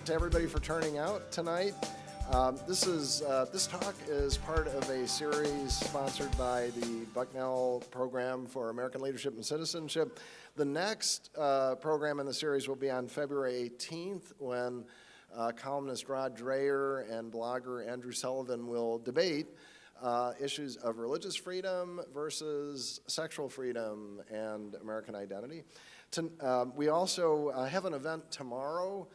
to everybody for turning out tonight. This talk is part of a series sponsored by the Bucknell Program for American Leadership and Citizenship. The next program in the series will be on February 18th when columnist Rod Dreher and blogger Andrew Sullivan will debate issues of religious freedom versus sexual freedom and American identity. We also have an event tomorrow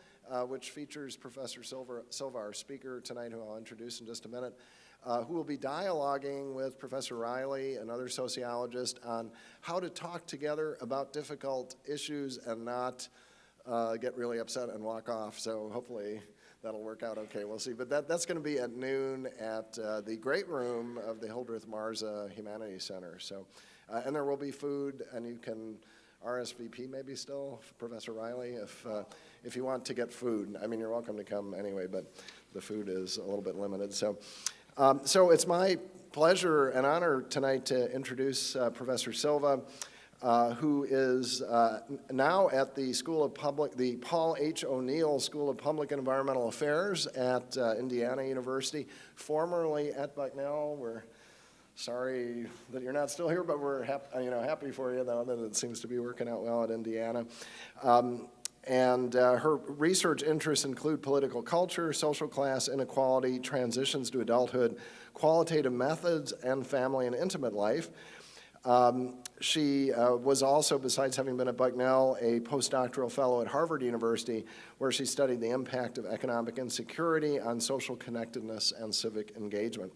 which features Professor Silva, our speaker tonight, who I'll introduce in just a minute, who will be dialoguing with Professor Riley, another sociologist, on how to talk together about difficult issues and not get really upset and walk off. So hopefully that'll work out okay. We'll see. But that's going to be at noon at the great room of the Hildreth Marza Humanities Center. So, and there will be food, and you can RSVP maybe still, Professor Riley, if you want to get food. I mean, you're welcome to come anyway, but the food is a little bit limited. So it's my pleasure and honor tonight to introduce Professor Silva, who is now at the Paul H. O'Neill School of Public and Environmental Affairs at Indiana University, formerly at Bucknell. We're sorry that you're not still here, but we're happy for you, though, that it seems to be working out well at Indiana. And her research interests include political culture, social class inequality, transitions to adulthood, qualitative methods, and family and intimate life. She was also, besides having been at Bucknell, a postdoctoral fellow at Harvard University, where she studied the impact of economic insecurity on social connectedness and civic engagement.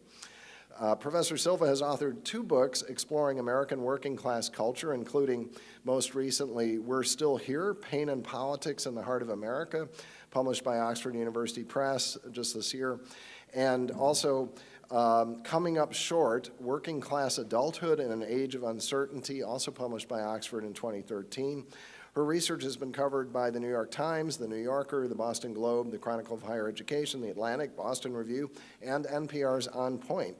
Professor Silva has authored 2 books exploring American working class culture, including most recently, We're Still Here, Pain and Politics in the Heart of America, published by Oxford University Press just this year, and also Coming Up Short, Working Class Adulthood in an Age of Uncertainty, also published by Oxford in 2013. Her research has been covered by the New York Times, the New Yorker, the Boston Globe, the Chronicle of Higher Education, the Atlantic, Boston Review, and NPR's On Point.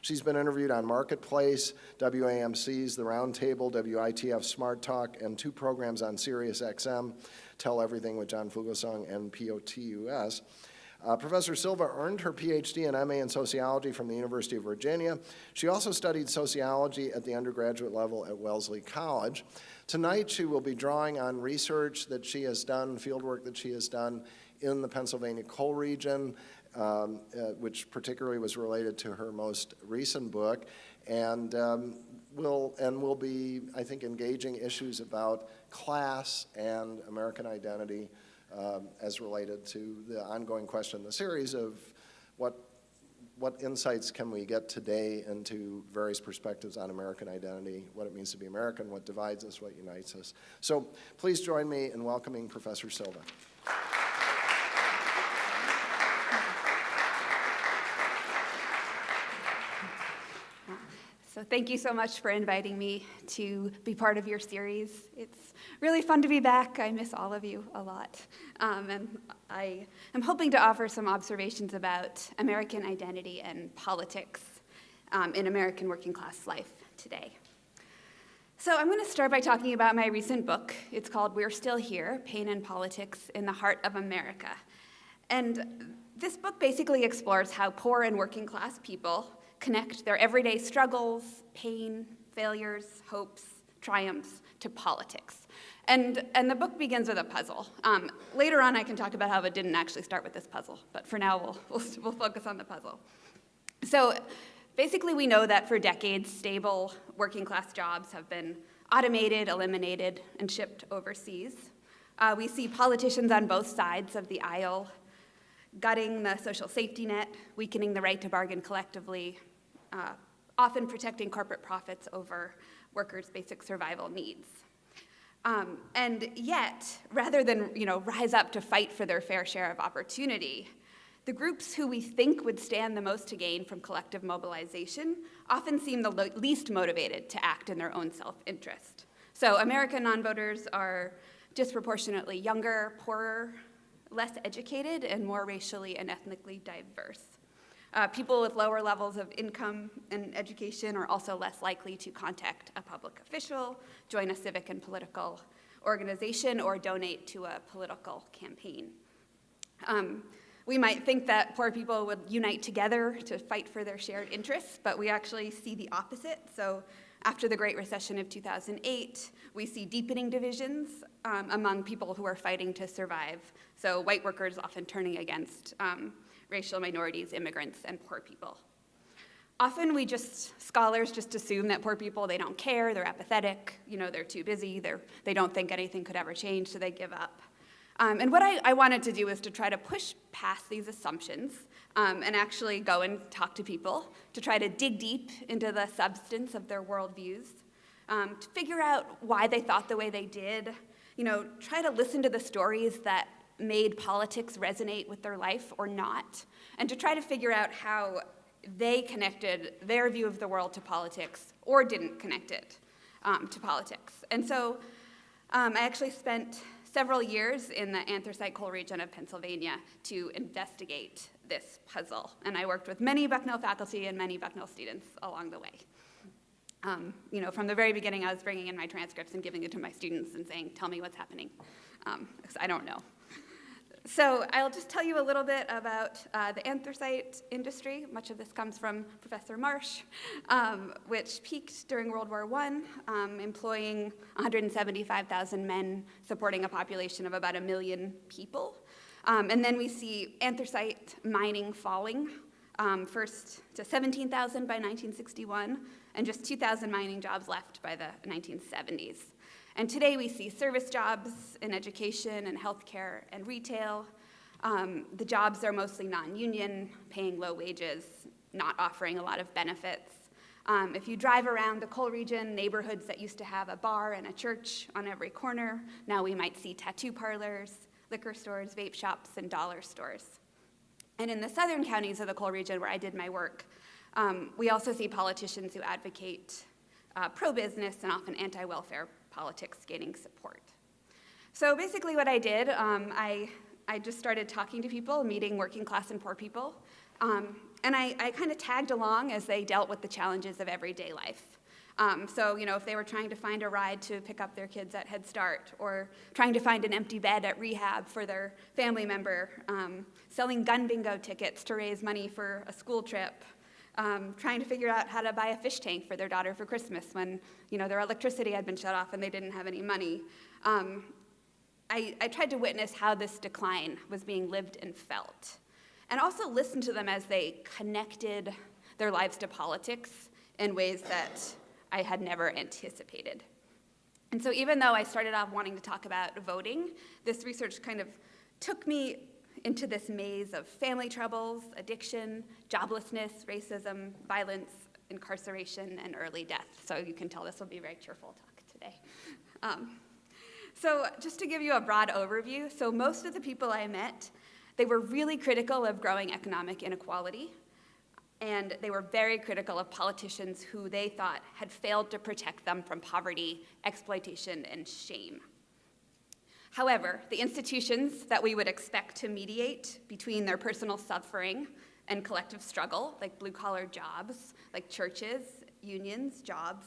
She's been interviewed on Marketplace, WAMC's The Roundtable, WITF Smart Talk, and 2 programs on Sirius XM, Tell Everything with John Fugelsang and POTUS. Professor Silva earned her PhD and MA in sociology from the University of Virginia. She also studied sociology at the undergraduate level at Wellesley College. Tonight, she will be drawing on research that she has done, fieldwork that she has done in the Pennsylvania coal region, which particularly was related to her most recent book, and will be, I think, engaging issues about class and American identity as related to the ongoing question in the series of what insights can we get today into various perspectives on American identity, what it means to be American, what divides us, what unites us. So please join me in welcoming Professor Silva. So thank you so much for inviting me to be part of your series. It's really fun to be back. I miss all of you a lot. And I am hoping to offer some observations about American identity and politics in American working class life today. So I'm going to start by talking about my recent book. It's called We're Still Here, Pain and Politics in the Heart of America. And this book basically explores how poor and working class people connect their everyday struggles, pain, failures, hopes, triumphs to politics. And the book begins with a puzzle. Later on, I can talk about how it didn't actually start with this puzzle, but for now, we'll focus on the puzzle. So basically, we know that for decades, stable working class jobs have been automated, eliminated, and shipped overseas. We see politicians on both sides of the aisle gutting the social safety net, weakening the right to bargain collectively, often protecting corporate profits over workers' basic survival needs. And yet, rather than rise up to fight for their fair share of opportunity, the groups who we think would stand the most to gain from collective mobilization often seem the least motivated to act in their own self-interest. So American non-voters are disproportionately younger, poorer, less educated, and more racially and ethnically diverse. People with lower levels of income and education are also less likely to contact a public official, join a civic and political organization, or donate to a political campaign. We might think that poor people would unite together to fight for their shared interests, but we actually see the opposite. So after the Great Recession of 2008, we see deepening divisions among people who are fighting to survive. So white workers often turning against racial minorities, immigrants, and poor people. Often scholars just assume that poor people, they don't care, they're apathetic, they're too busy, they don't think anything could ever change, so they give up. And what I wanted to do was to try to push past these assumptions and actually go and talk to people, to try to dig deep into the substance of their worldviews, to figure out why they thought the way they did, try to listen to the stories that made politics resonate with their life or not, and to try to figure out how they connected their view of the world to politics or didn't connect it to politics. And so I actually spent several years in the anthracite coal region of Pennsylvania to investigate this puzzle. And I worked with many Bucknell faculty and many Bucknell students along the way. From the very beginning, I was bringing in my transcripts and giving it to my students and saying, tell me what's happening, because I don't know. So I'll just tell you a little bit about the anthracite industry. Much of this comes from Professor Marsh, which peaked during World War I, employing 175,000 men, supporting a population of about 1 million people. And then we see anthracite mining falling, first to 17,000 by 1961, and just 2,000 mining jobs left by the 1970s. And today we see service jobs in education and healthcare and retail. The jobs are mostly non-union, paying low wages, not offering a lot of benefits. If you drive around the coal region, neighborhoods that used to have a bar and a church on every corner, now we might see tattoo parlors, liquor stores, vape shops, and dollar stores. And in the southern counties of the coal region where I did my work, we also see politicians who advocate pro-business and often anti-welfare politics gaining support. So basically what I did, I just started talking to people, meeting working class and poor people, and I kind of tagged along as they dealt with the challenges of everyday life. So, if they were trying to find a ride to pick up their kids at Head Start, or trying to find an empty bed at rehab for their family member, selling gun bingo tickets to raise money for a school trip, trying to figure out how to buy a fish tank for their daughter for Christmas when, their electricity had been shut off and they didn't have any money. I tried to witness how this decline was being lived and felt, and also listen to them as they connected their lives to politics in ways that I had never anticipated. And so even though I started off wanting to talk about voting, this research kind of took me into this maze of family troubles, addiction, joblessness, racism, violence, incarceration, and early death. So you can tell this will be a very cheerful talk today. So just to give you a broad overview, so most of the people I met, they were really critical of growing economic inequality, and they were very critical of politicians who they thought had failed to protect them from poverty, exploitation, and shame. However, the institutions that we would expect to mediate between their personal suffering and collective struggle, like blue-collar jobs, like churches, unions, jobs,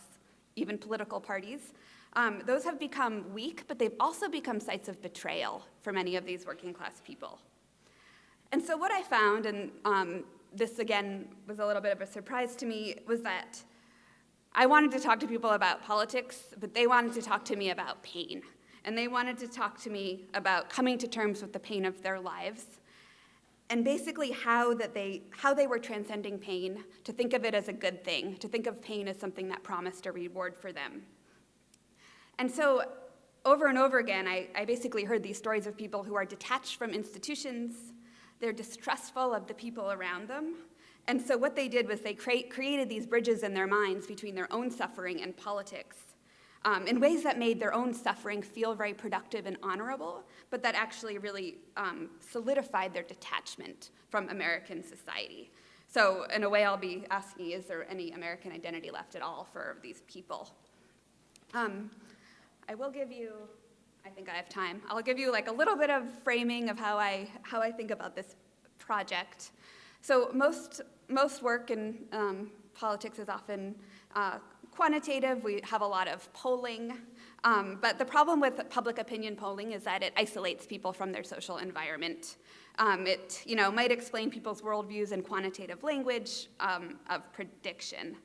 even political parties, those have become weak, but they've also become sites of betrayal for many of these working-class people. And so what I found, and this again was a little bit of a surprise to me, was that I wanted to talk to people about politics, but they wanted to talk to me about pain. And they wanted to talk to me about coming to terms with the pain of their lives, and basically how they were transcending pain, to think of it as a good thing, to think of pain as something that promised a reward for them. And so over and over again, I basically heard these stories of people who are detached from institutions, they're distrustful of the people around them, and so what they did was they created these bridges in their minds between their own suffering and politics, in ways that made their own suffering feel very productive and honorable, but that actually really solidified their detachment from American society. So in a way, I'll be asking, is there any American identity left at all for these people? I will give you, I think I have time, I'll give you like a little bit of framing of how I think about this project. So most work in politics is often quantitative. We have a lot of polling, but the problem with public opinion polling is that it isolates people from their social environment. It might explain people's worldviews in quantitative language of prediction.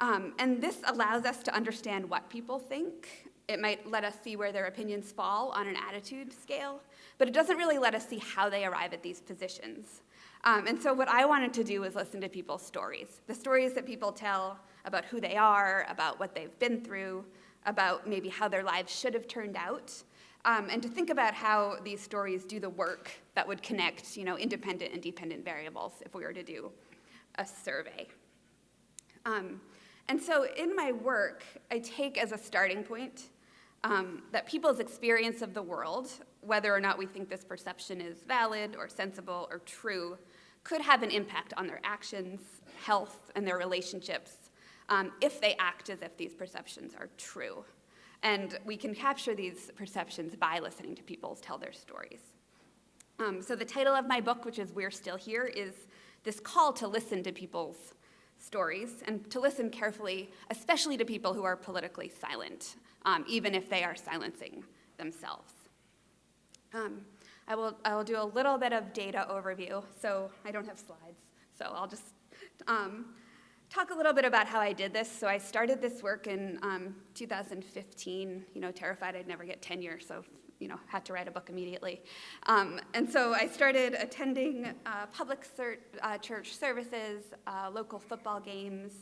And this allows us to understand what people think. It might let us see where their opinions fall on an attitude scale, but it doesn't really let us see how they arrive at these positions. And so what I wanted to do was listen to people's stories, the stories that people tell about who they are, about what they've been through, about maybe how their lives should have turned out, and to think about how these stories do the work that would connect, independent and dependent variables if we were to do a survey. And so in my work, I take as a starting point that people's experience of the world, whether or not we think this perception is valid or sensible or true, could have an impact on their actions, health, and their relationships if they act as if these perceptions are true. And we can capture these perceptions by listening to people tell their stories. So the title of my book, which is We're Still Here, is this call to listen to people's stories and to listen carefully, especially to people who are politically silent, even if they are silencing themselves. I will do a little bit of data overview, so I don't have slides, so I'll just talk a little bit about how I did this. So I started this work in 2015, terrified I'd never get tenure, so had to write a book immediately. And so I started attending public church services, local football games.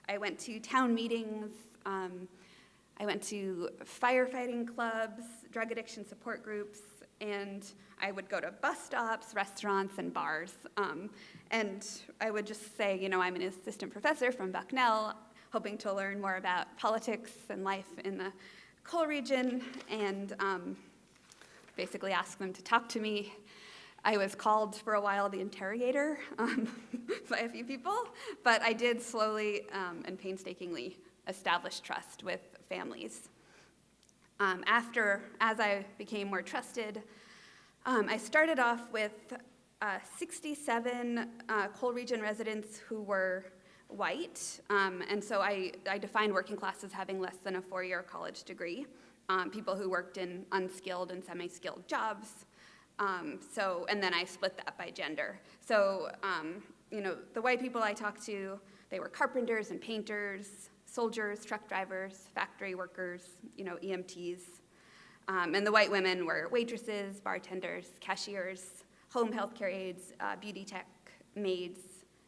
I went to town meetings. I went to firefighting clubs, drug addiction support groups, and I would go to bus stops, restaurants, and bars. And I would just say, I'm an assistant professor from Bucknell, hoping to learn more about politics and life in the coal region, and basically ask them to talk to me. I was called for a while the interrogator by a few people, but I did slowly and painstakingly establish trust with families. As I became more trusted, I started off with 67 coal region residents who were white, and so I defined working class as having less than a 4-year college degree, people who worked in unskilled and semi-skilled jobs, and then I split that by gender. So, the white people I talked to, they were carpenters and painters, soldiers, truck drivers, factory workers, EMTs. And the white women were waitresses, bartenders, cashiers, home health care aides, beauty tech, maids,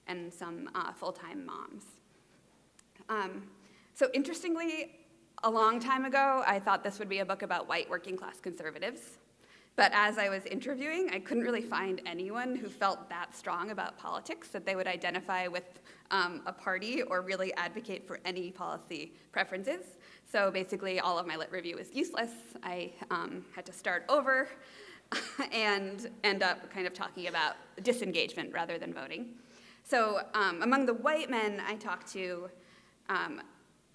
and some full-time moms. So interestingly, a long time ago, I thought this would be a book about white working class conservatives. But as I was interviewing, I couldn't really find anyone who felt that strong about politics that they would identify with a party or really advocate for any policy preferences. So basically, all of my lit review was useless. I had to start over and end up kind of talking about disengagement rather than voting. So among the white men I talked to,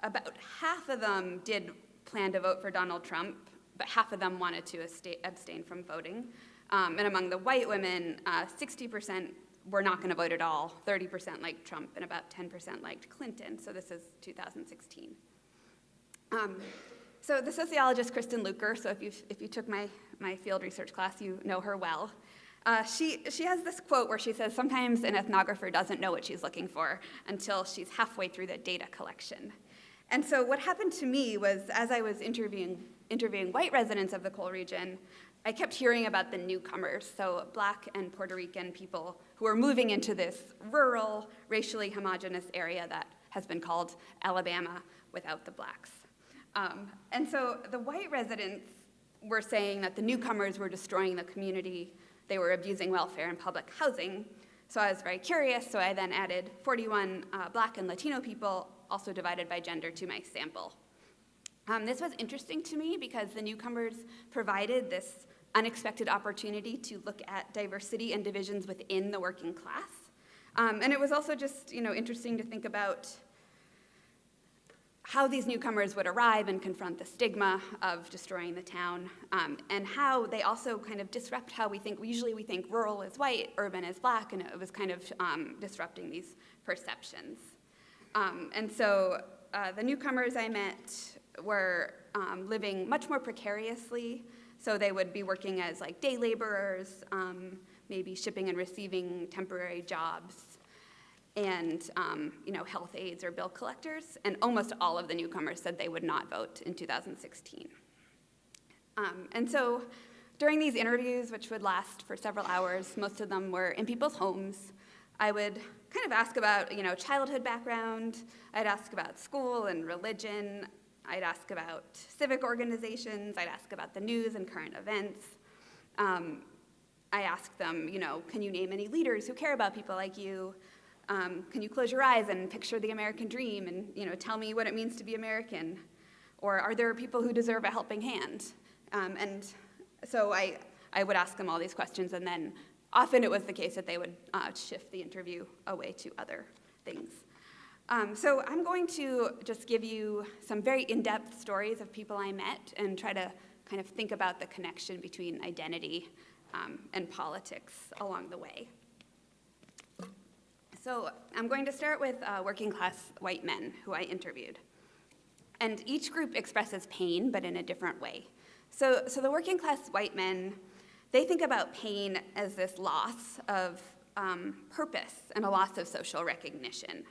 about half of them did plan to vote for Donald Trump, but half of them wanted to abstain from voting. And among the white women, 60% were not going to vote at all, 30% liked Trump, and about 10% liked Clinton. So this is 2016. So the sociologist Kristen Luker, so if you took my field research class, you know her well. She has this quote where she says, sometimes an ethnographer doesn't know what she's looking for until she's halfway through the data collection. And so what happened to me was, as I was interviewing white residents of the coal region, I kept hearing about the newcomers, so Black and Puerto Rican people who are moving into this rural, racially homogenous area that has been called Alabama without the blacks. And so the white residents were saying that the newcomers were destroying the community, they were abusing welfare and public housing. So I was very curious, so I then added 41 Black and Latino people, also divided by gender, to my sample. This was interesting to me because the newcomers provided this unexpected opportunity to look at diversity and divisions within the working class. And it was also just, interesting to think about how these newcomers would arrive and confront the stigma of destroying the town, and how they also kind of disrupt how we think. Usually we think rural is white, urban is Black, and it was kind of disrupting these perceptions. And so the newcomers I met were living much more precariously, so they would be working as day laborers, maybe shipping and receiving temporary jobs, and health aides or bill collectors. And almost all of the newcomers said they would not vote in 2016. And so during these interviews, which would last for several hours, most of them were in people's homes, I would kind of ask about, childhood background. I'd ask about school and religion. I'd ask about civic organizations. I'd ask about the news and current events. I asked them, can you name any leaders who care about people like you? Can you close your eyes and picture the American dream and, tell me what it means to be American? Or are there people who deserve a helping hand? And so I would ask them all these questions, and then often it was the case that they would shift the interview away to other things. So I'm going to just give you some very in-depth stories of people I met and try to kind of think about the connection between identity and politics along the way. So I'm going to start with working class white men who I interviewed. And each group expresses pain, but in a different way. So the working class white men, they think about pain as this loss of purpose and a loss of social recognition.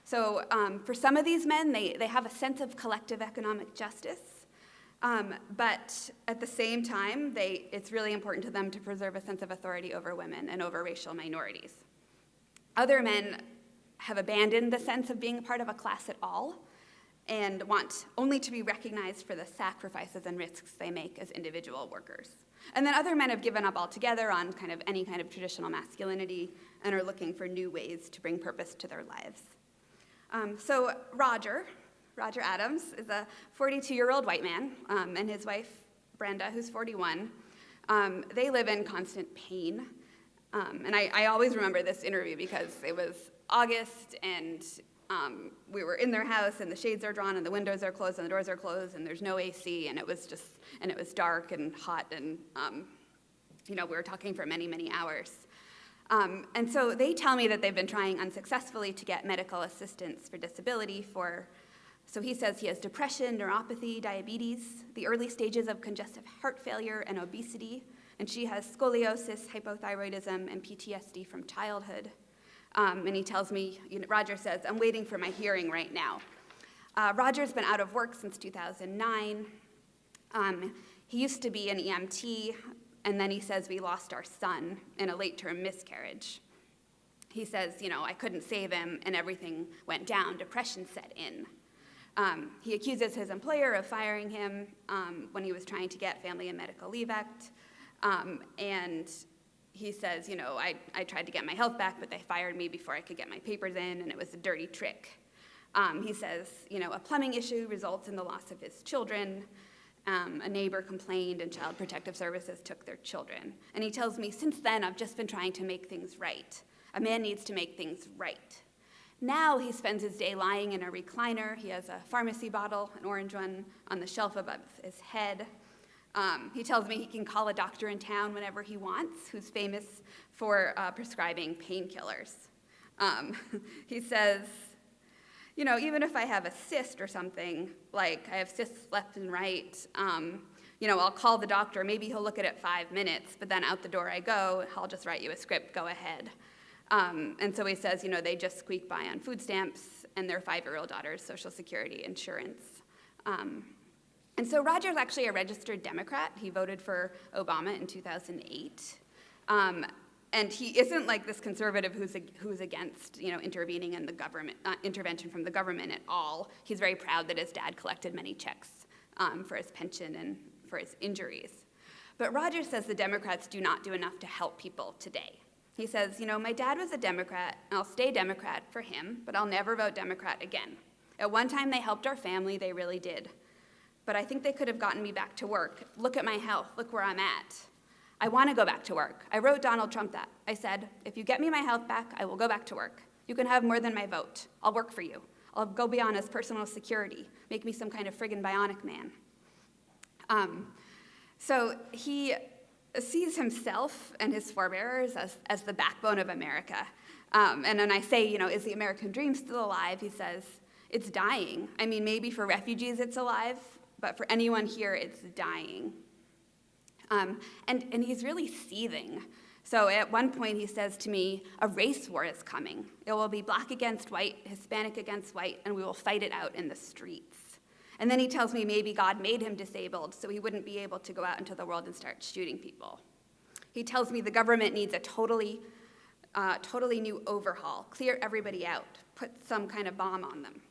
So for some of these men, they have a sense of collective economic justice, but at the same time, it's really important to them to preserve a sense of authority over women and over racial minorities. Other men have abandoned the sense of being a part of a class at all and want only to be recognized for the sacrifices and risks they make as individual workers. And then other men have given up altogether on any kind of traditional masculinity and are looking for new ways to bring purpose to their lives. So Roger Adams is a 42-year-old white man, and his wife, Brenda, who's 41. They live in constant pain. And I always remember this interview because it was August, and we were in their house, and the shades are drawn, and the windows are closed, and the doors are closed, and there's no AC, and it was dark and hot, and we were talking for many, many hours. And so they tell me that they've been trying unsuccessfully to get medical assistance for disability so he says he has depression, neuropathy, diabetes, the early stages of congestive heart failure, and obesity, and she has scoliosis, hypothyroidism, and PTSD from childhood. And he tells me, Roger says, I'm waiting for my hearing right now. Roger's been out of work since 2009. He used to be an EMT, and then he says we lost our son in a late-term miscarriage. He says, I couldn't save him, and everything went down. Depression set in. He accuses his employer of firing him when he was trying to get Family and Medical Leave Act. And he says, I tried to get my health back, but they fired me before I could get my papers in, and it was a dirty trick. He says, a plumbing issue results in the loss of his children. A neighbor complained, and Child Protective Services took their children. And he tells me, since then, I've just been trying to make things right. A man needs to make things right. Now he spends his day lying in a recliner. He has a pharmacy bottle, an orange one, on the shelf above his head. He tells me he can call a doctor in town whenever he wants, who's famous for prescribing painkillers. He says, even if I have a cyst or something, like I have cysts left and right, I'll call the doctor. Maybe he'll look at it 5 minutes, but then out the door I go. I'll just write you a script. Go ahead. And so he says, they just squeak by on food stamps and their 5-year-old daughter's Social Security insurance. And so Roger's actually a registered Democrat. He voted for Obama in 2008. And he isn't like this conservative who's against, intervening in the government, intervention from the government at all. He's very proud that his dad collected many checks for his pension and for his injuries. But Roger says the Democrats do not do enough to help people today. He says, my dad was a Democrat, and I'll stay Democrat for him, but I'll never vote Democrat again. At one time, they helped our family, they really did. But I think they could have gotten me back to work. Look at my health, look where I'm at. I want to go back to work. I wrote Donald Trump that. I said, if you get me my health back, I will go back to work. You can have more than my vote. I'll work for you. I'll go beyond his personal security. Make me some kind of friggin' bionic man. So he sees himself and his forebearers as the backbone of America. And then I say, is the American dream still alive? He says, it's dying. I mean, maybe for refugees it's alive, but for anyone here, it's dying. And he's really seething. So at one point he says to me, a race war is coming. It will be black against white, Hispanic against white, and we will fight it out in the streets. And then he tells me maybe God made him disabled so he wouldn't be able to go out into the world and start shooting people. He tells me the government needs a totally new overhaul, clear everybody out, put some kind of bomb on them.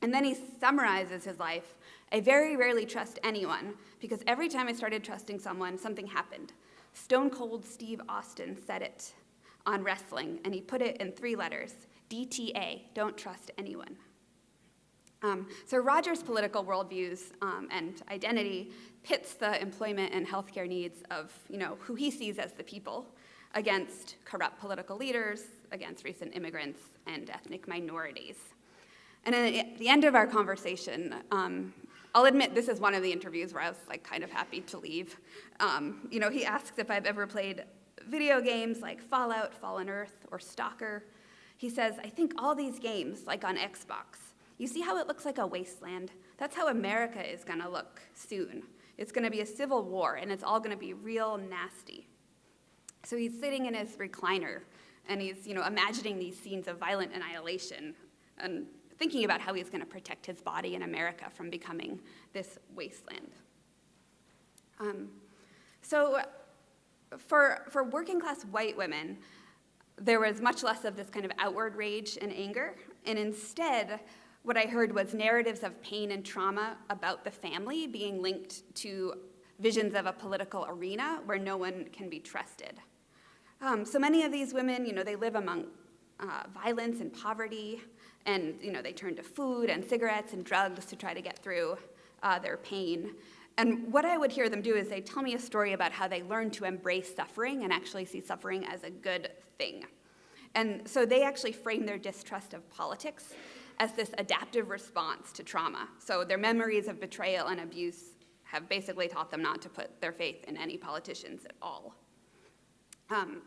And then he summarizes his life. I very rarely trust anyone because every time I started trusting someone, something happened. Stone Cold Steve Austin said it on wrestling, and he put it in 3 letters, DTA, don't trust anyone. So Roger's political worldviews and identity pits the employment and healthcare needs of who he sees as the people against corrupt political leaders, against recent immigrants and ethnic minorities. And at the end of our conversation, I'll admit this is one of the interviews where I was kind of happy to leave. He asks if I've ever played video games like Fallout, Fallen Earth, or Stalker. He says, I think all these games, like on Xbox, you see how it looks like a wasteland? That's how America is gonna look soon. It's gonna be a civil war, and it's all gonna be real nasty. So he's sitting in his recliner, and he's imagining these scenes of violent annihilation, and thinking about how he's going to protect his body in America from becoming this wasteland. So for working class white women, there was much less of this kind of outward rage and anger, and instead, what I heard was narratives of pain and trauma about the family being linked to visions of a political arena where no one can be trusted. So many of these women, they live among violence and poverty, and they turn to food and cigarettes and drugs to try to get through their pain. And what I would hear them do is they tell me a story about how they learned to embrace suffering and actually see suffering as a good thing. And so they actually frame their distrust of politics as this adaptive response to trauma. So their memories of betrayal and abuse have basically taught them not to put their faith in any politicians at all.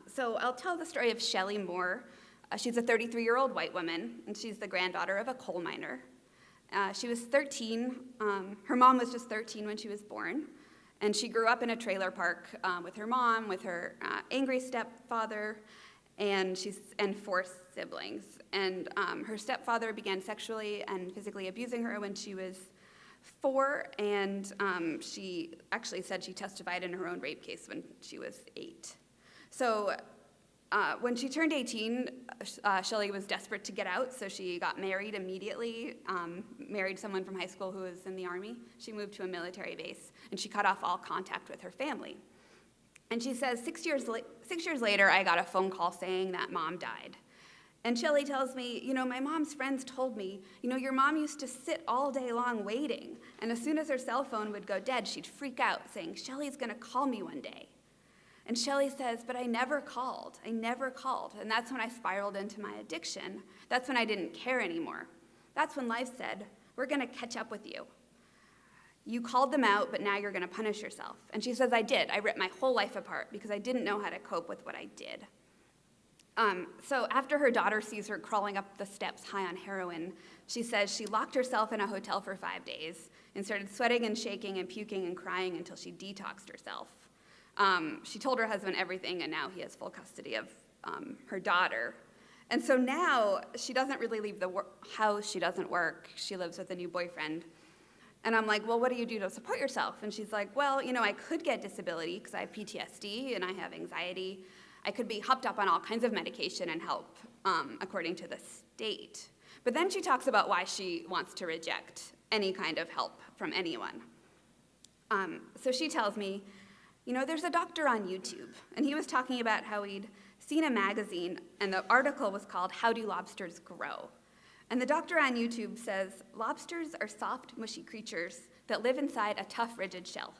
So I'll tell the story of Shelley Moore. She's a 33-year-old white woman, and she's the granddaughter of a coal miner. She was 13. Her mom was just 13 when she was born, and she grew up in a trailer park with her mom, with her angry stepfather, and 4 siblings. And her stepfather began sexually and physically abusing her when she was 4, and she actually said she testified in her own rape case when she was 8. So when she turned 18, Shelley was desperate to get out, so she got married immediately, married someone from high school who was in the Army. She moved to a military base, and she cut off all contact with her family. And she says, 6 years later, I got a phone call saying that Mom died. And Shelley tells me, my mom's friends told me, your mom used to sit all day long waiting, and as soon as her cell phone would go dead, she'd freak out, saying, Shelley's gonna call me one day. And Shelley says, but I never called. And that's when I spiraled into my addiction. That's when I didn't care anymore. That's when life said, we're gonna catch up with you. You called them out, but now you're gonna punish yourself. And she says, I did. I ripped my whole life apart because I didn't know how to cope with what I did. So after her daughter sees her crawling up the steps high on heroin, she says she locked herself in a hotel for 5 days and started sweating and shaking and puking and crying until she detoxed herself. She told her husband everything, and now he has full custody of her daughter. And so now she doesn't really leave the house. She doesn't work. She lives with a new boyfriend. And I'm like, well, what do you do to support yourself? And she's like, well, I could get disability because I have PTSD and I have anxiety. I could be hopped up on all kinds of medication and help, according to the state. But then she talks about why she wants to reject any kind of help from anyone. So she tells me, there's a doctor on YouTube, and he was talking about how he'd seen a magazine, and the article was called How Do Lobsters Grow? And the doctor on YouTube says, lobsters are soft, mushy creatures that live inside a tough, rigid shell.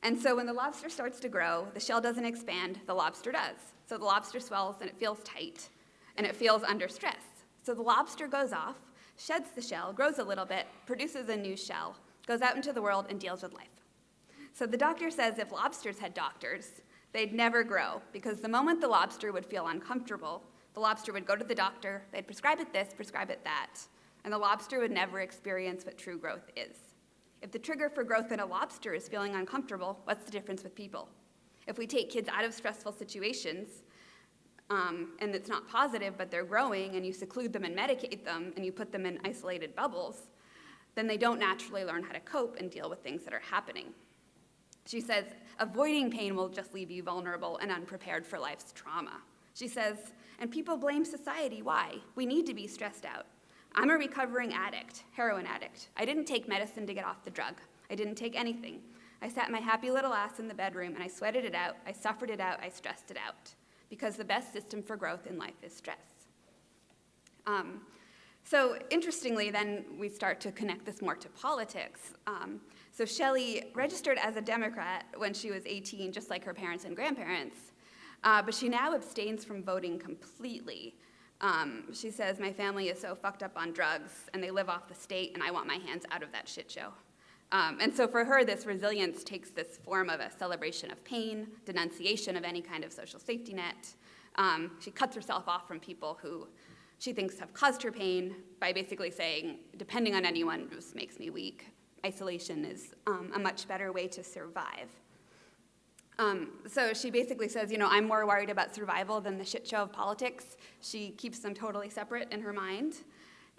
And so when the lobster starts to grow, the shell doesn't expand, the lobster does. So the lobster swells, and it feels tight, and it feels under stress. So the lobster goes off, sheds the shell, grows a little bit, produces a new shell, goes out into the world, and deals with life. So the doctor says if lobsters had doctors, they'd never grow, because the moment the lobster would feel uncomfortable, the lobster would go to the doctor, they'd prescribe it this, prescribe it that, and the lobster would never experience what true growth is. If the trigger for growth in a lobster is feeling uncomfortable, what's the difference with people? If we take kids out of stressful situations, and it's not positive, but they're growing, and you seclude them and medicate them, and you put them in isolated bubbles, then they don't naturally learn how to cope and deal with things that are happening. She says, avoiding pain will just leave you vulnerable and unprepared for life's trauma. She says, and people blame society. Why? We need to be stressed out. I'm a recovering addict, heroin addict. I didn't take medicine to get off the drug. I didn't take anything. I sat my happy little ass in the bedroom and I sweated it out, I suffered it out, I stressed it out. Because the best system for growth in life is stress. So interestingly, then we start to connect this more to politics. So Shelley registered as a Democrat when she was 18, just like her parents and grandparents, but she now abstains from voting completely. She says, my family is so fucked up on drugs, and they live off the state, and I want my hands out of that shit show. And so for her, this resilience takes this form of a celebration of pain, denunciation of any kind of social safety net. She cuts herself off from people who she thinks have caused her pain by basically saying, depending on anyone just makes me weak. Isolation is a much better way to survive. So she basically says, I'm more worried about survival than the shit show of politics. She keeps them totally separate in her mind.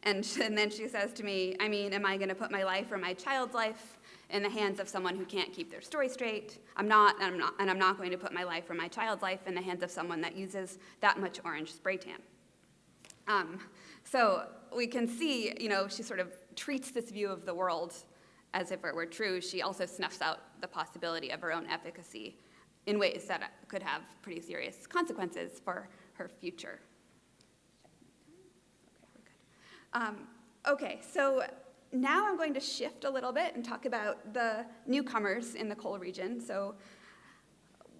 And then she says to me, am I going to put my life or my child's life in the hands of someone who can't keep their story straight? I'm not going to put my life or my child's life in the hands of someone that uses that much orange spray tan. So we can see, she sort of treats this view of the world as if it were true. She also snuffs out the possibility of her own efficacy in ways that could have pretty serious consequences for her future. Okay, so now I'm going to shift a little bit and talk about the newcomers in the coal region. So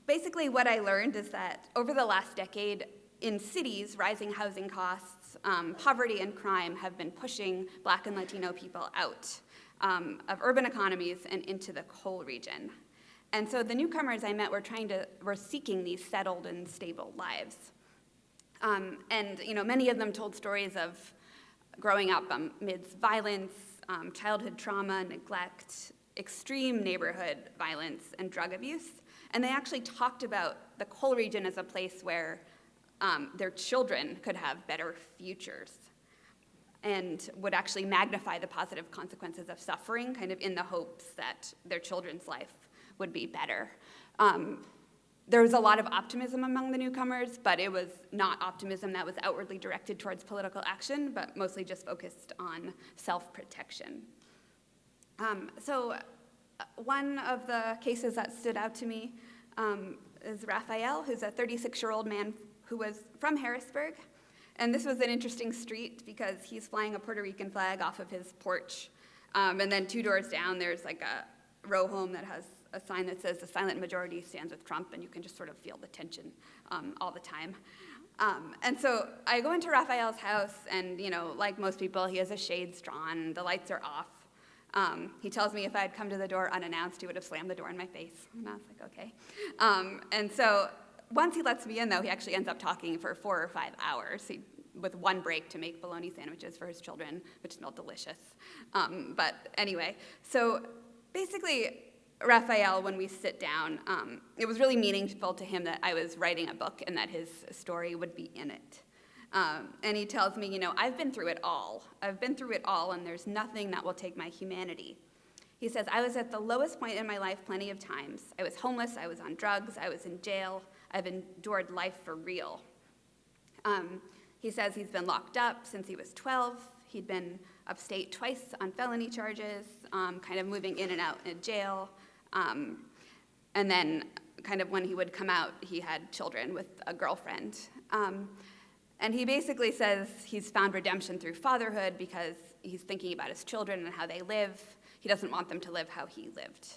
basically what I learned is that over the last decade, in cities, rising housing costs, poverty and crime have been pushing Black and Latino people out of urban economies and into the coal region. And so the newcomers I met were seeking these settled and stable lives. And many of them told stories of growing up amidst violence, childhood trauma, neglect, extreme neighborhood violence, and drug abuse. And they actually talked about the coal region as a place where their children could have better futures and would actually magnify the positive consequences of suffering, kind of in the hopes that their children's life would be better. There was a lot of optimism among the newcomers, but it was not optimism that was outwardly directed towards political action, but mostly just focused on self-protection. So one of the cases that stood out to me is Raphael, who's a 36-year-old man who was from Harrisburg. And this was an interesting street because he's flying a Puerto Rican flag off of his porch. And then 2 doors down, there's like a row home that has a sign that says the silent majority stands with Trump, and you can just sort of feel the tension all the time. And so I go into Raphael's house, and like most people, he has his shades drawn, the lights are off. He tells me if I had come to the door unannounced, he would have slammed the door in my face. And I was like, okay. And so once he lets me in, though, he actually ends up talking for 4 or 5 hours, with one break to make bologna sandwiches for his children, which smelled delicious. But anyway, so basically, Raphael, when we sit down, it was really meaningful to him that I was writing a book and that his story would be in it. And he tells me, I've been through it all. I've been through it all, and there's nothing that will take my humanity. He says, I was at the lowest point in my life plenty of times. I was homeless, I was on drugs, I was in jail. I've endured life for real. He says he's been locked up since he was 12. He'd been upstate twice on felony charges, kind of moving in and out in jail. And then kind of when he would come out, he had children with a girlfriend. And he basically says he's found redemption through fatherhood because he's thinking about his children and how they live. He doesn't want them to live how he lived.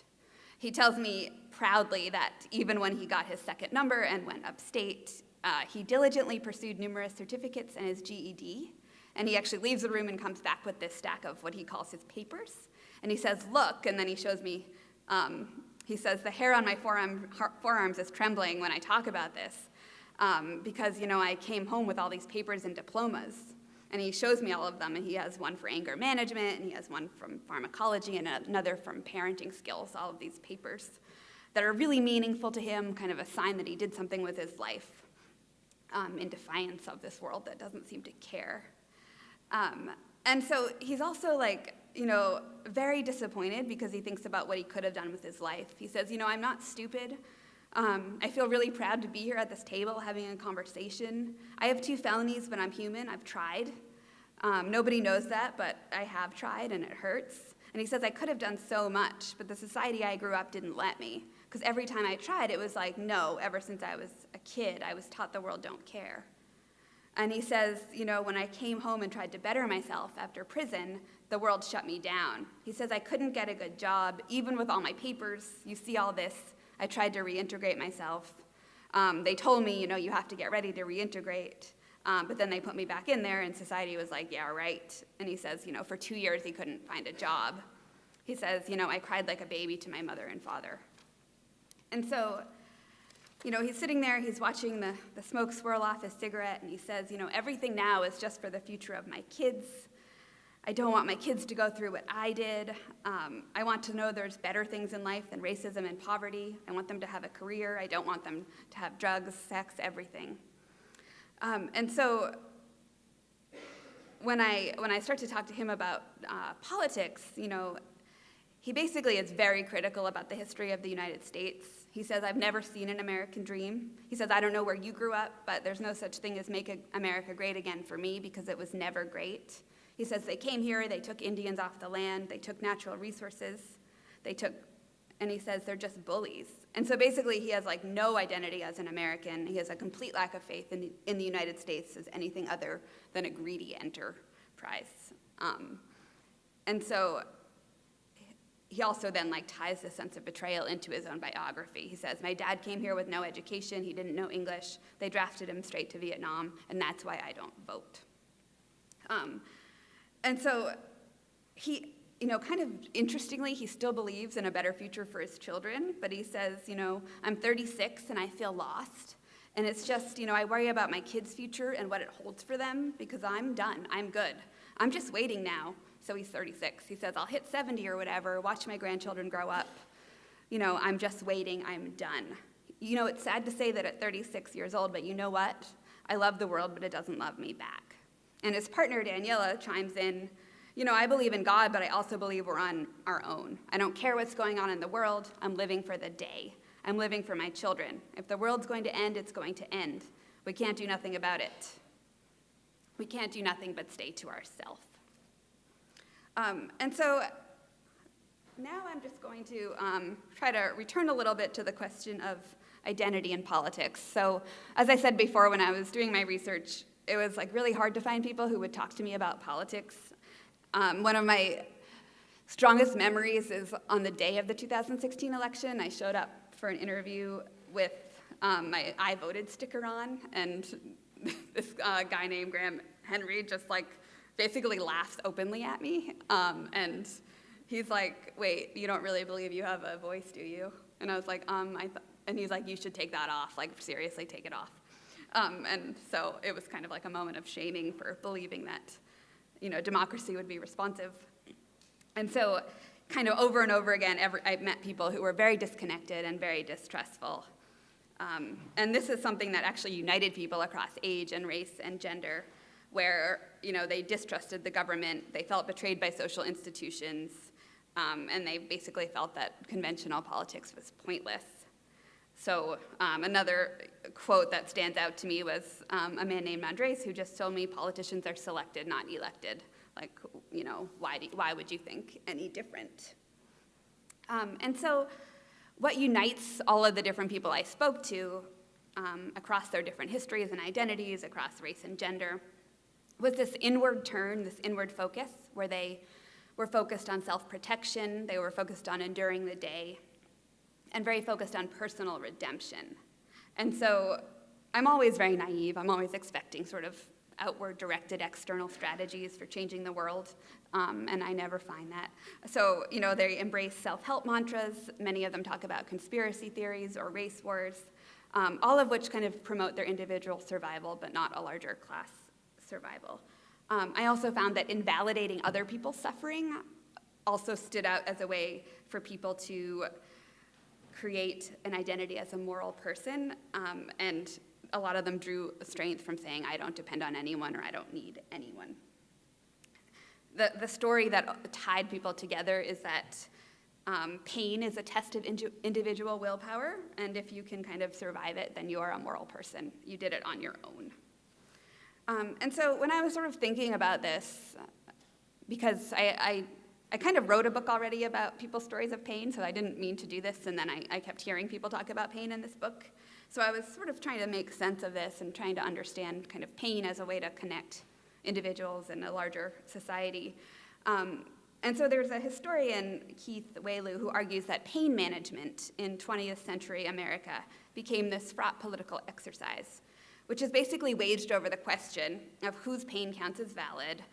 He tells me proudly that even when he got his second number and went upstate, he diligently pursued numerous certificates and his GED. And he actually leaves the room and comes back with this stack of what he calls his papers. And he says, look, and then he shows me, he says, the hair on my forearms is trembling when I talk about this because, I came home with all these papers and diplomas. And he shows me all of them, and he has one for anger management, and he has one from pharmacology, and another from parenting skills, all of these papers. that are really meaningful to him, kind of a sign that he did something with his life in defiance of this world that doesn't seem to care. And so he's also very disappointed because he thinks about what he could have done with his life. He says, I'm not stupid. I feel really proud to be here at this table having a conversation. I have 2 felonies, but I'm human. I've tried. Nobody knows that, but I have tried, and it hurts. And he says, I could have done so much, but the society I grew up didn't let me. Because every time I tried, it was like, no, ever since I was a kid, I was taught the world don't care. And he says, when I came home and tried to better myself after prison, the world shut me down. He says, I couldn't get a good job, even with all my papers. You see all this. I tried to reintegrate myself. They told me, you have to get ready to reintegrate. But then they put me back in there, and society was like, yeah, right. And he says, for 2 years, he couldn't find a job. He says, I cried like a baby to my mother and father. And so, he's sitting there, he's watching the smoke swirl off his cigarette, and he says, everything now is just for the future of my kids. I don't want my kids to go through what I did. I want to know there's better things in life than racism and poverty. I want them to have a career. I don't want them to have drugs, sex, everything. And so when I start to talk to him about politics, he basically is very critical about the history of the United States. He says, I've never seen an American dream. He says, I don't know where you grew up, but there's no such thing as make America great again for me because it was never great. He says they came here, they took Indians off the land, they took natural resources, and he says they're just bullies. And so basically he has no identity as an American. He has a complete lack of faith in the United States as anything other than a greedy enterprise. And so he also then ties this sense of betrayal into his own biography. He says, my dad came here with no education, he didn't know English, they drafted him straight to Vietnam, and that's why I don't vote. And so he, kind of interestingly, he still believes in a better future for his children, but he says, I'm 36 and I feel lost. And it's just, I worry about my kids' future and what it holds for them because I'm done, I'm good. I'm just waiting now. So he's 36. He says, I'll hit 70 or whatever, watch my grandchildren grow up. I'm just waiting, I'm done. It's sad to say that at 36 years old, but you know what? I love the world, but it doesn't love me back. And his partner, Daniela, chimes in, I believe in God, but I also believe we're on our own. I don't care what's going on in the world. I'm living for the day. I'm living for my children. If the world's going to end, it's going to end. We can't do nothing about it. We can't do nothing but stay to ourselves. And so now I'm just going to try to return a little bit to the question of identity in politics. So as I said before, when I was doing my research, it was really hard to find people who would talk to me about politics. One of my strongest memories is on the day of the 2016 election. I showed up for an interview with my I voted sticker on, and this guy named Graham Henry just basically laughs openly at me. And he's like, wait, you don't really believe you have a voice, do you? And I was like, and he's like, you should take that off, seriously take it off. And so it was kind of a moment of shaming for believing that, democracy would be responsive. And so kind of over and over again, I've met people who were very disconnected and very distrustful. And this is something that actually united people across age and race and gender, where, they distrusted the government, they felt betrayed by social institutions, and they basically felt that conventional politics was pointless. So another quote that stands out to me was a man named Andres who just told me politicians are selected, not elected. Why would you think any different? And so what unites all of the different people I spoke to across their different histories and identities, across race and gender, was this inward turn, this inward focus, where they were focused on self-protection, they were focused on enduring the day, and very focused on personal redemption. And so I'm always very naive. I'm always expecting sort of outward-directed external strategies for changing the world, and I never find that. So, they embrace self-help mantras. Many of them talk about conspiracy theories or race wars, all of which kind of promote their individual survival, but not a larger class survival. I also found that invalidating other people's suffering also stood out as a way for people to create an identity as a moral person, and a lot of them drew strength from saying, I don't depend on anyone, or I don't need anyone. The story that tied people together is that pain is a test of individual willpower, and if you can kind of survive it, then you are a moral person. You did it on your own. And so when I was sort of thinking about this, because I kind of wrote a book already about people's stories of pain, so I didn't mean to do this, and then I kept hearing people talk about pain in this book. So I was sort of trying to make sense of this and trying to understand kind of pain as a way to connect individuals in a larger society. And so there's a historian, Keith Wailoo, who argues that pain management in 20th century America became this fraught political exercise, which is basically waged over the question of whose pain counts as valid,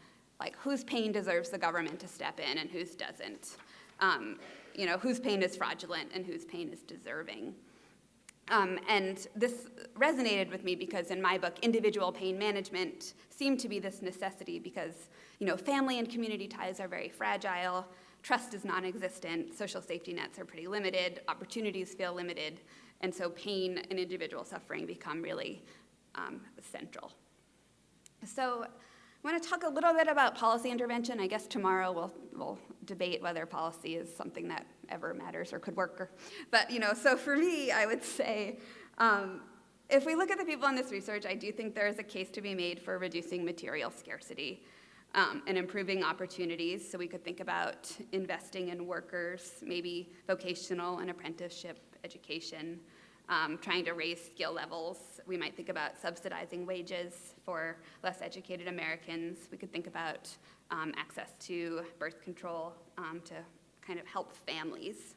like whose pain deserves the government to step in and whose doesn't, whose pain is fraudulent and whose pain is deserving. And this resonated with me because in my book, individual pain management seemed to be this necessity because, family and community ties are very fragile, trust is non-existent, social safety nets are pretty limited, opportunities feel limited, and so pain and individual suffering become really central. So I want to talk a little bit about policy intervention. I guess tomorrow we'll debate whether policy is something that ever matters or could work. But so for me, I would say, if we look at the people in this research, I do think there is a case to be made for reducing material scarcity and improving opportunities. So we could think about investing in workers, maybe vocational and apprenticeship education, trying to raise skill levels. We might think about subsidizing wages for less educated Americans. We could think about access to birth control to kind of help families.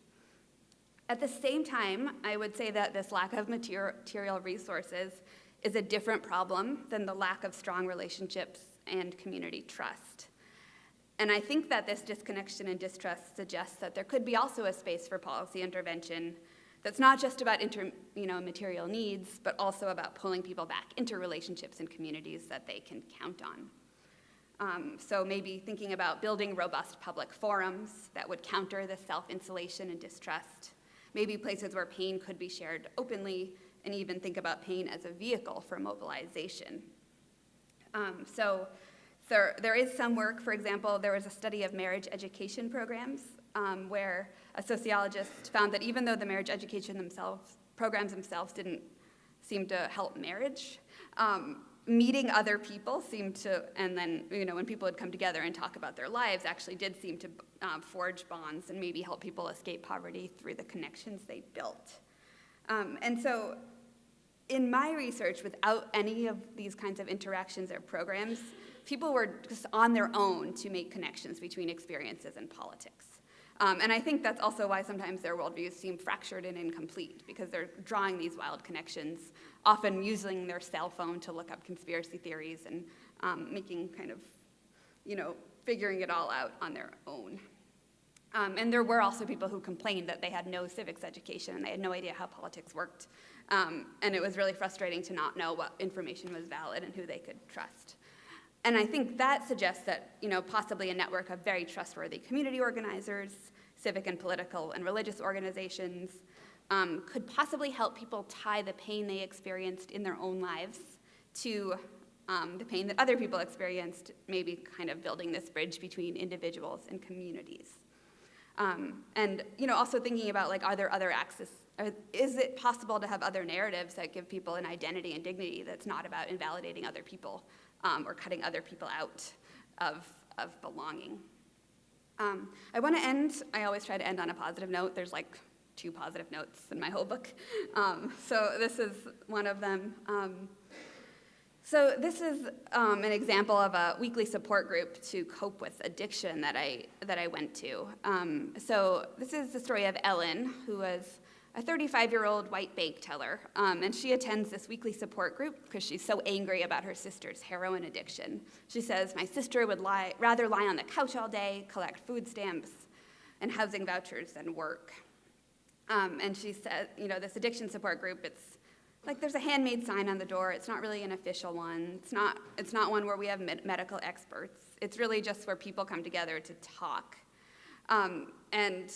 At the same time, I would say that this lack of material resources is a different problem than the lack of strong relationships and community trust. And I think that this disconnection and distrust suggests that there could be also a space for policy intervention that's not just about material needs, but also about pulling people back into relationships and communities that they can count on. So maybe thinking about building robust public forums that would counter the self-insulation and distrust, maybe places where pain could be shared openly, and even think about pain as a vehicle for mobilization. So there is some work. For example, there was a study of marriage education programs where a sociologist found that even though the marriage education programs themselves didn't seem to help marriage, meeting other people seemed to, and then when people would come together and talk about their lives, actually did seem to forge bonds and maybe help people escape poverty through the connections they built. And so in my research, without any of these kinds of interactions or programs, people were just on their own to make connections between experiences and politics. And I think that's also why sometimes their worldviews seem fractured and incomplete, because they're drawing these wild connections, often using their cell phone to look up conspiracy theories and making kind of, figuring it all out on their own. And there were also people who complained that they had no civics education and they had no idea how politics worked. And it was really frustrating to not know what information was valid and who they could trust. And I think that suggests that, possibly a network of very trustworthy community organizers, civic and political and religious organizations, could possibly help people tie the pain they experienced in their own lives to the pain that other people experienced, maybe kind of building this bridge between individuals and communities. And also thinking about, are there other access? Is it possible to have other narratives that give people an identity and dignity that's not about invalidating other people or cutting other people out of belonging? I want to end, I always try to end on a positive note. There's 2 positive notes in my whole book. So this is one of them. So this is an example of a weekly support group to cope with addiction that I went to. So this is the story of Ellen, who was a 35-year-old white bank teller, and she attends this weekly support group because she's so angry about her sister's heroin addiction. She says, my sister would rather lie on the couch all day, collect food stamps and housing vouchers than work. And she said, this addiction support group, it's there's a handmade sign on the door. It's not really an official one. It's not one where we have medical experts. It's really just where people come together to talk. And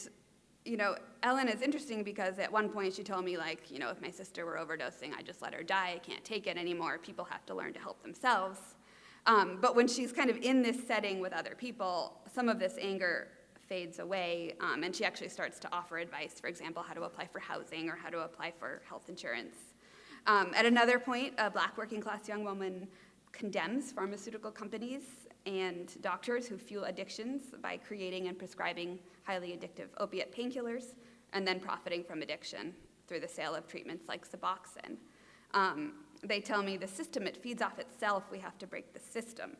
Ellen is interesting because at one point she told me, like, if my sister were overdosing, I'd just let her die. I can't take it anymore. People have to learn to help themselves. But when she's kind of in this setting with other people, some of this anger fades away, and she actually starts to offer advice, for example, how to apply for housing or how to apply for health insurance. At another point, a Black working class young woman condemns pharmaceutical companies and doctors who fuel addictions by creating and prescribing highly addictive opiate painkillers and then profiting from addiction through the sale of treatments like Suboxone. They tell me the system, it feeds off itself, we have to break the system.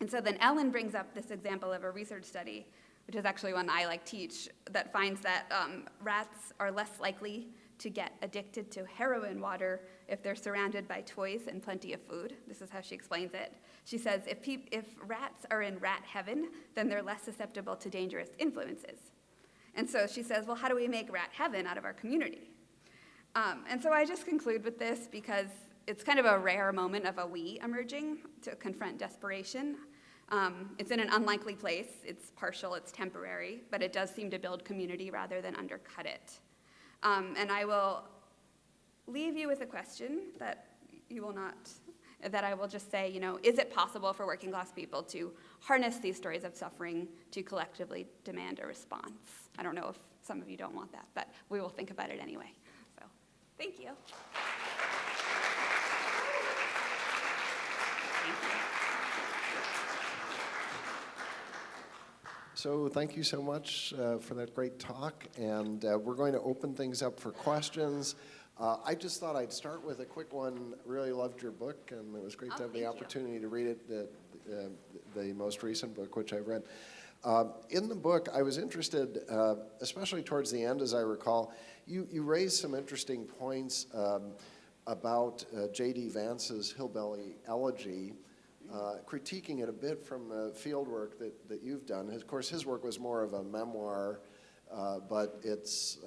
And so then Ellen brings up this example of a research study, which is actually one I teach, that finds that rats are less likely to get addicted to heroin water if they're surrounded by toys and plenty of food. This is how she explains it. She says, if rats are in rat heaven, then they're less susceptible to dangerous influences. And so she says, well, how do we make rat heaven out of our community? And so I just conclude with this because it's kind of a rare moment of a we emerging to confront desperation. It's in an unlikely place, it's partial, it's temporary, but it does seem to build community rather than undercut it. And I will leave you with a question that I will just say, is it possible for working class people to harness these stories of suffering to collectively demand a response? I don't know if some of you don't want that, but we will think about it anyway. So, thank you. So thank you so much for that great talk, and we're going to open things up for questions. I just thought I'd start with a quick one. Really loved your book, and it was great to have the opportunity to read it, the most recent book, which I've read. In the book, I was interested, especially towards the end, as I recall, you raised some interesting points about J.D. Vance's Hillbilly Elegy, critiquing it a bit from the field work that you've done. Of course, his work was more of a memoir, but it's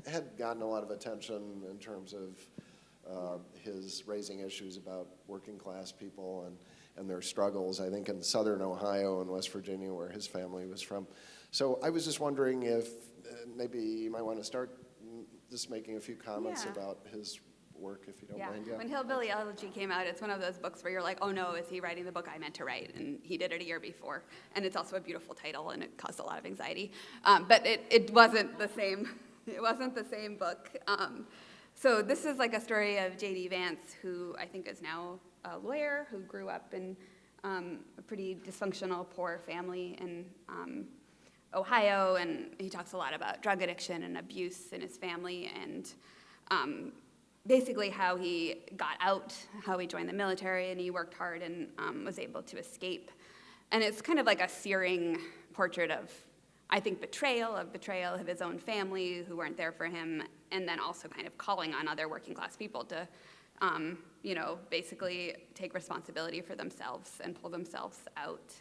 had gotten a lot of attention in terms of his raising issues about working class people and their struggles, I think in southern Ohio and West Virginia, where his family was from. So I was just wondering if maybe you might want to start just making a few comments about his work, if you don't mind. Yeah. When Hillbilly Elegy came out, it's one of those books where you're like, oh no, is he writing the book I meant to write? And he did it a year before. And it's also a beautiful title, and it caused a lot of anxiety. But it wasn't the same. It wasn't the same book. So this is like a story of J.D. Vance, who I think is now a lawyer, who grew up in a pretty dysfunctional, poor family in Ohio. And he talks a lot about drug addiction and abuse in his family, and basically how he got out, how he joined the military, and he worked hard and was able to escape. And it's kind of like a searing portrait of, I think, betrayal of his own family who weren't there for him, and then also kind of calling on other working class people to, basically take responsibility for themselves and pull themselves out.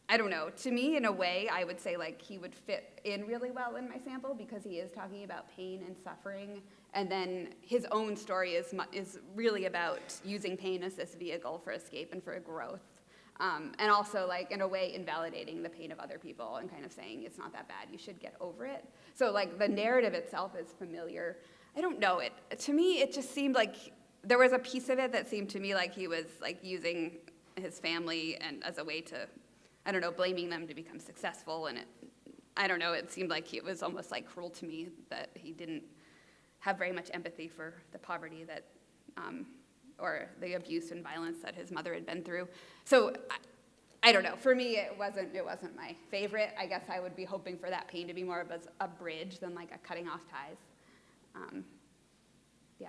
I don't know. To me, in a way, I would say he would fit in really well in my sample because he is talking about pain and suffering, and then his own story is really about using pain as this vehicle for escape and for growth, and also in a way invalidating the pain of other people and kind of saying it's not that bad, you should get over it. So the narrative itself is familiar. I don't know. To me, it just seemed like there was a piece of it that seemed to me like he was using his family and as a way to, I don't know, blaming them to become successful, and it seemed like it was almost cruel to me that he didn't have very much empathy for the poverty that, or the abuse and violence that his mother had been through. So I don't know. For me, it wasn't my favorite. I guess I would be hoping for that pain to be more of a bridge than a cutting off ties. Yeah.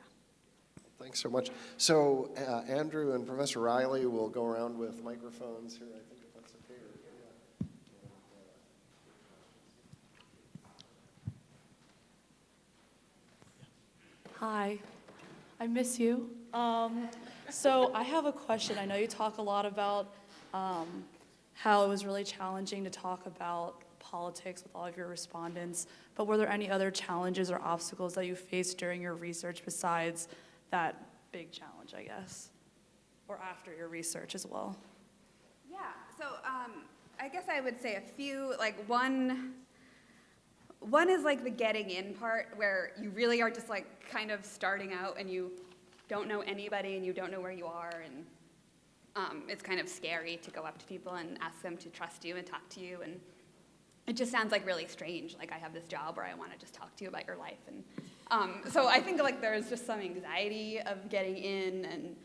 Thanks so much. So Andrew and Professor Riley will go around with microphones here, I think, if that's okay. Hi, I miss you. So I have a question. I know you talk a lot about how it was really challenging to talk about politics with all of your respondents, but were there any other challenges or obstacles that you faced during your research besides that big challenge, I guess, or after your research as well? Yeah, so I guess I would say a few, one one is like the getting in part, where you really are just like kind of starting out and you don't know anybody and you don't know where you are, and it's kind of scary to go up to people and ask them to trust you and talk to you, and it just sounds like really strange. Like, I have this job where I want to just talk to you about your life, and so I think like there's just some anxiety of getting in,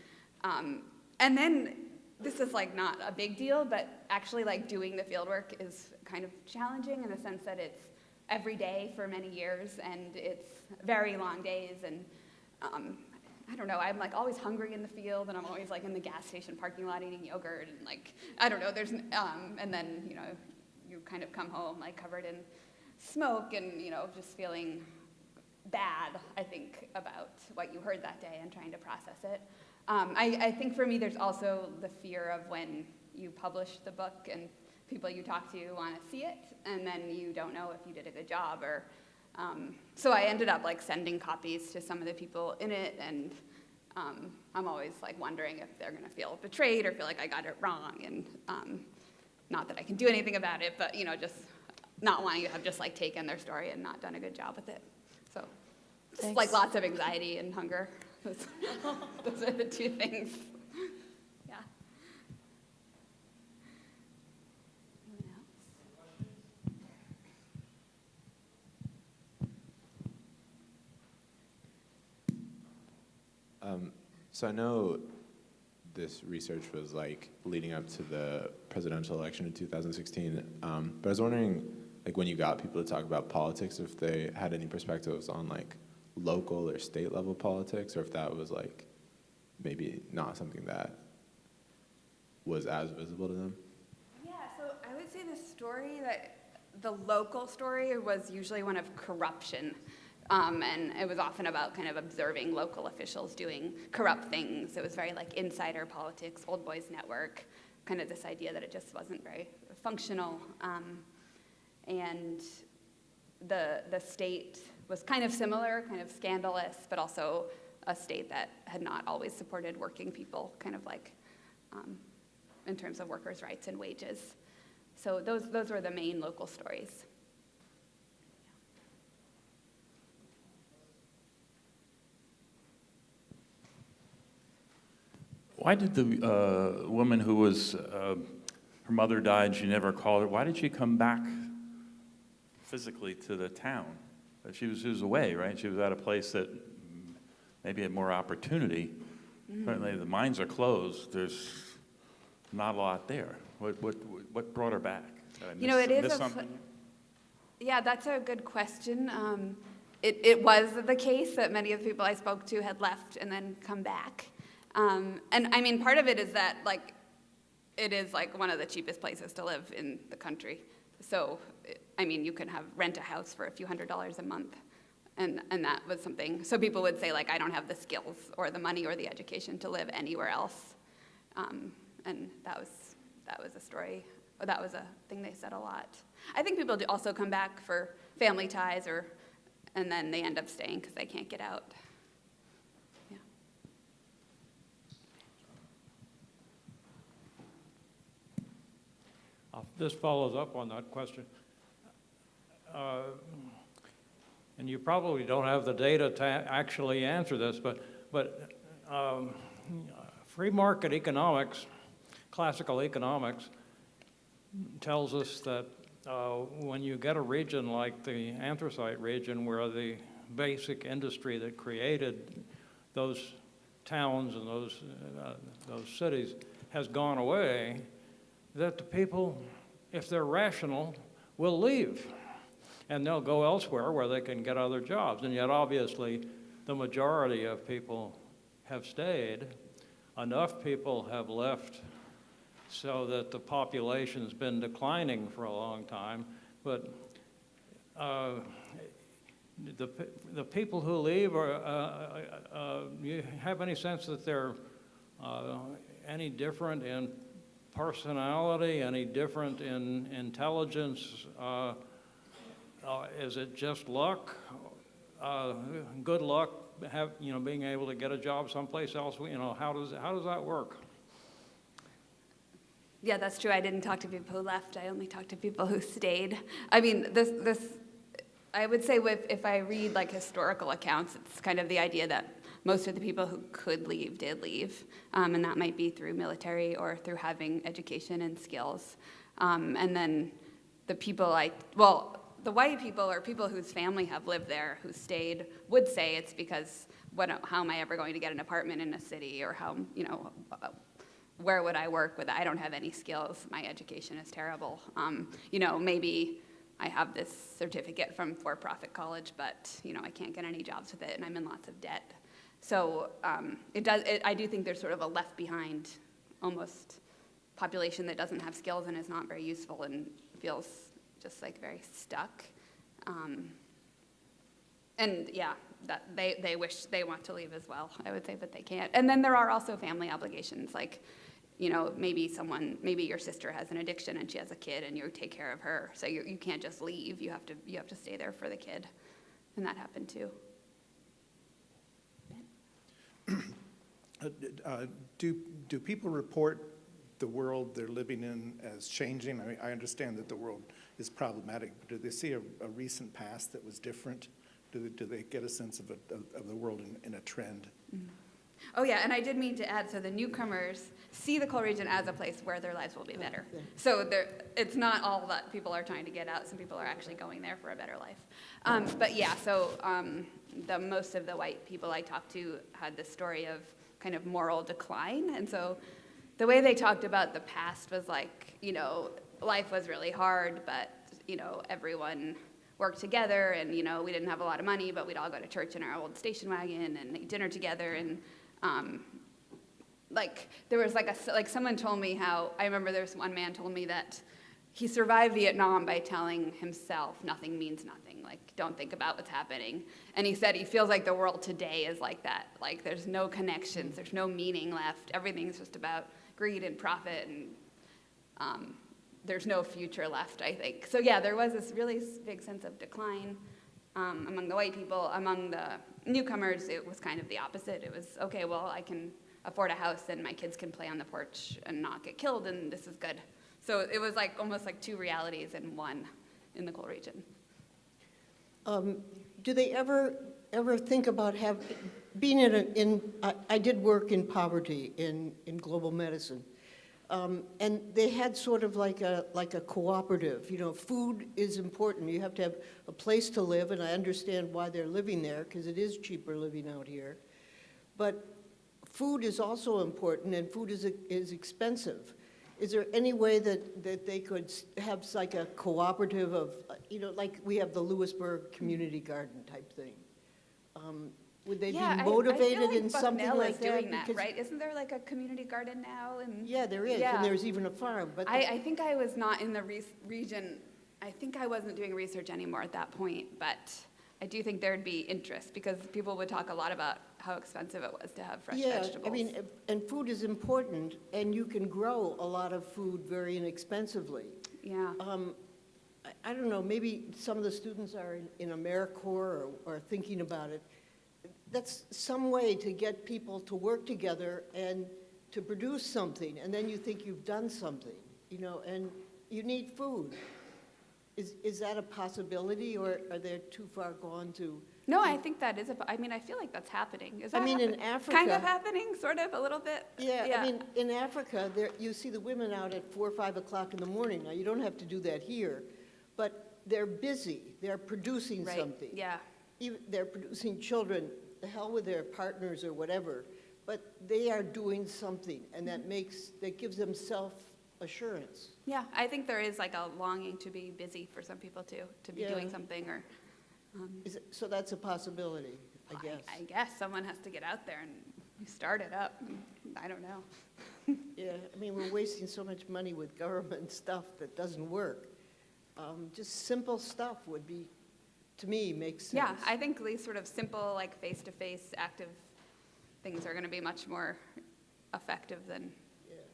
and then this is like not a big deal, but actually like doing the field work is kind of challenging in the sense that it's every day for many years, and it's very long days, and I don't know, I'm like always hungry in the field, and I'm always like in the gas station parking lot eating yogurt, and like, I don't know, there's, and then, you know, you kind of come home like covered in smoke and, you know, just feeling bad, I think, about what you heard that day and trying to process it. I think for me there's also the fear of when you publish the book and people you talk to want to see it, and then you don't know if you did a good job, or so I ended up like sending copies to some of the people in it, and I'm always like wondering if they're gonna feel betrayed or feel like I got it wrong, and not that I can do anything about it, but you know, just not wanting to have just like taken their story and not done a good job with it. So just Thanks. like lots of anxiety and hunger. Those are the two things. Yeah. Anyone else? So I know this research was like leading up to the presidential election in 2016, but I was wondering, like, when you got people to talk about politics, if they had any perspectives on like local or state level politics, or if that was like maybe not something that was as visible to them. Yeah, so I would say the local story was usually one of corruption. And it was often about kind of observing local officials doing corrupt things. It was very like insider politics, old boys network, kind of this idea that it just wasn't very functional. And the state was kind of similar, kind of scandalous, but also a state that had not always supported working people, kind of like in terms of workers' rights and wages. So those were the main local stories. Why did the woman who was, her mother died, she never called her, why did she come back physically to the town? She was away, right? She was at a place that maybe had more opportunity. Mm-hmm. Certainly the mines are closed, there's not a lot there. What brought her back? Did I miss something? Yeah, that's a good question. It was the case that many of the people I spoke to had left and then come back. And I mean, part of it is that like, it is like one of the cheapest places to live in the country. So, I mean, you can rent a house for a few $100s a month. And that was something, so people would say like, I don't have the skills or the money or the education to live anywhere else. And that was a story, or that was a thing they said a lot. I think people do also come back for family ties, and then they end up staying because they can't get out. This follows up on that question. And you probably don't have the data to actually answer this, but free market economics, classical economics, tells us that when you get a region like the anthracite region, where the basic industry that created those towns and those cities has gone away, that the people, if they're rational, will leave. And they'll go elsewhere where they can get other jobs. And yet, obviously, the majority of people have stayed. Enough people have left so that the population's been declining for a long time. But the people who leave, you have any sense that they're any different in personality, any different in intelligence? Is it just luck? Good luck, being able to get a job someplace else? How does that work? Yeah, that's true. I didn't talk to people who left. I only talked to people who stayed. I mean, this I would say if I read like historical accounts, it's kind of the idea that most of the people who could leave did leave, and that might be through military or through having education and skills. And then the people the white people or people whose family have lived there who stayed would say it's because how am I ever going to get an apartment in a city, or how, where would I work I don't have any skills, my education is terrible. Maybe I have this certificate from for-profit college, but I can't get any jobs with it, and I'm in lots of debt. So I do think there's sort of a left behind almost population that doesn't have skills and is not very useful and feels just like very stuck. And yeah, that they wish they want to leave as well, I would say, but they can't. And then there are also family obligations, like, maybe your sister has an addiction and she has a kid and you take care of her. So you can't just leave, you have to stay there for the kid. And that happened too. Do people report the world they're living in as changing? I mean, I understand that the world is problematic, but do they see a recent past that was different? Do they get a sense of the world in a trend? Mm-hmm. Oh yeah, and I did mean to add, so the newcomers see the coal region as a place where their lives will be better. So it's not all that people are trying to get out. Some people are actually going there for a better life. But yeah, so most of the white people I talked to had this story of kind of moral decline. And so the way they talked about the past was like, life was really hard, but, everyone worked together, and, we didn't have a lot of money, but we'd all go to church in our old station wagon and eat dinner together. And there was someone told me how, I remember there was one man told me that he survived Vietnam by telling himself nothing means nothing, like don't think about what's happening. And he said he feels like the world today is like that, like there's no connections, there's no meaning left, everything's just about greed and profit, and there's no future left, I think. So yeah, there was this really big sense of decline among the white people. Among the newcomers, it was kind of the opposite. It was, okay, well, I can afford a house and my kids can play on the porch and not get killed, and this is good. So it was almost like two realities in one in the coal region. Do they ever think about being I did work in poverty in global medicine, and they had sort of like a cooperative. Food is important. You have to have a place to live, and I understand why they're living there because it is cheaper living out here. But food is also important, and food is expensive. Is there any way that they could have like a cooperative of, like we have the Lewisburg Community Garden type thing? Would they be motivated in something like that? Bucknell is doing that, right? Isn't there like a community garden now? Yeah, there is, and there's even a farm. But I think I was not in the region. I think I wasn't doing research anymore at that point, but I do think there'd be interest because people would talk a lot about how expensive it was to have fresh vegetables. I mean, and food is important, and you can grow a lot of food very inexpensively. Yeah. I don't know, maybe some of the students are in AmeriCorps or thinking about it. That's some way to get people to work together and to produce something, and then you think you've done something, and you need food. Is that a possibility, or are they too far gone to? No, I think that is I feel like that's happening. Is that in Africa. Kind of happening, sort of, a little bit? Yeah, I mean, in Africa, you see the women out at 4 or 5 o'clock in the morning. Now, you don't have to do that here, but they're busy. They're producing something. Yeah. They're producing children, the hell with their partners or whatever, but they are doing something, and that gives them self-assurance. Yeah, I think there is like a longing to be busy for some people too, to be doing something or. So that's a possibility, I guess. I guess someone has to get out there and start it up. I don't know. Yeah, I mean, we're wasting so much money with government stuff that doesn't work. Just simple stuff would be, to me, makes sense. Yeah, I think these sort of simple, like face-to-face, active things are going to be much more effective than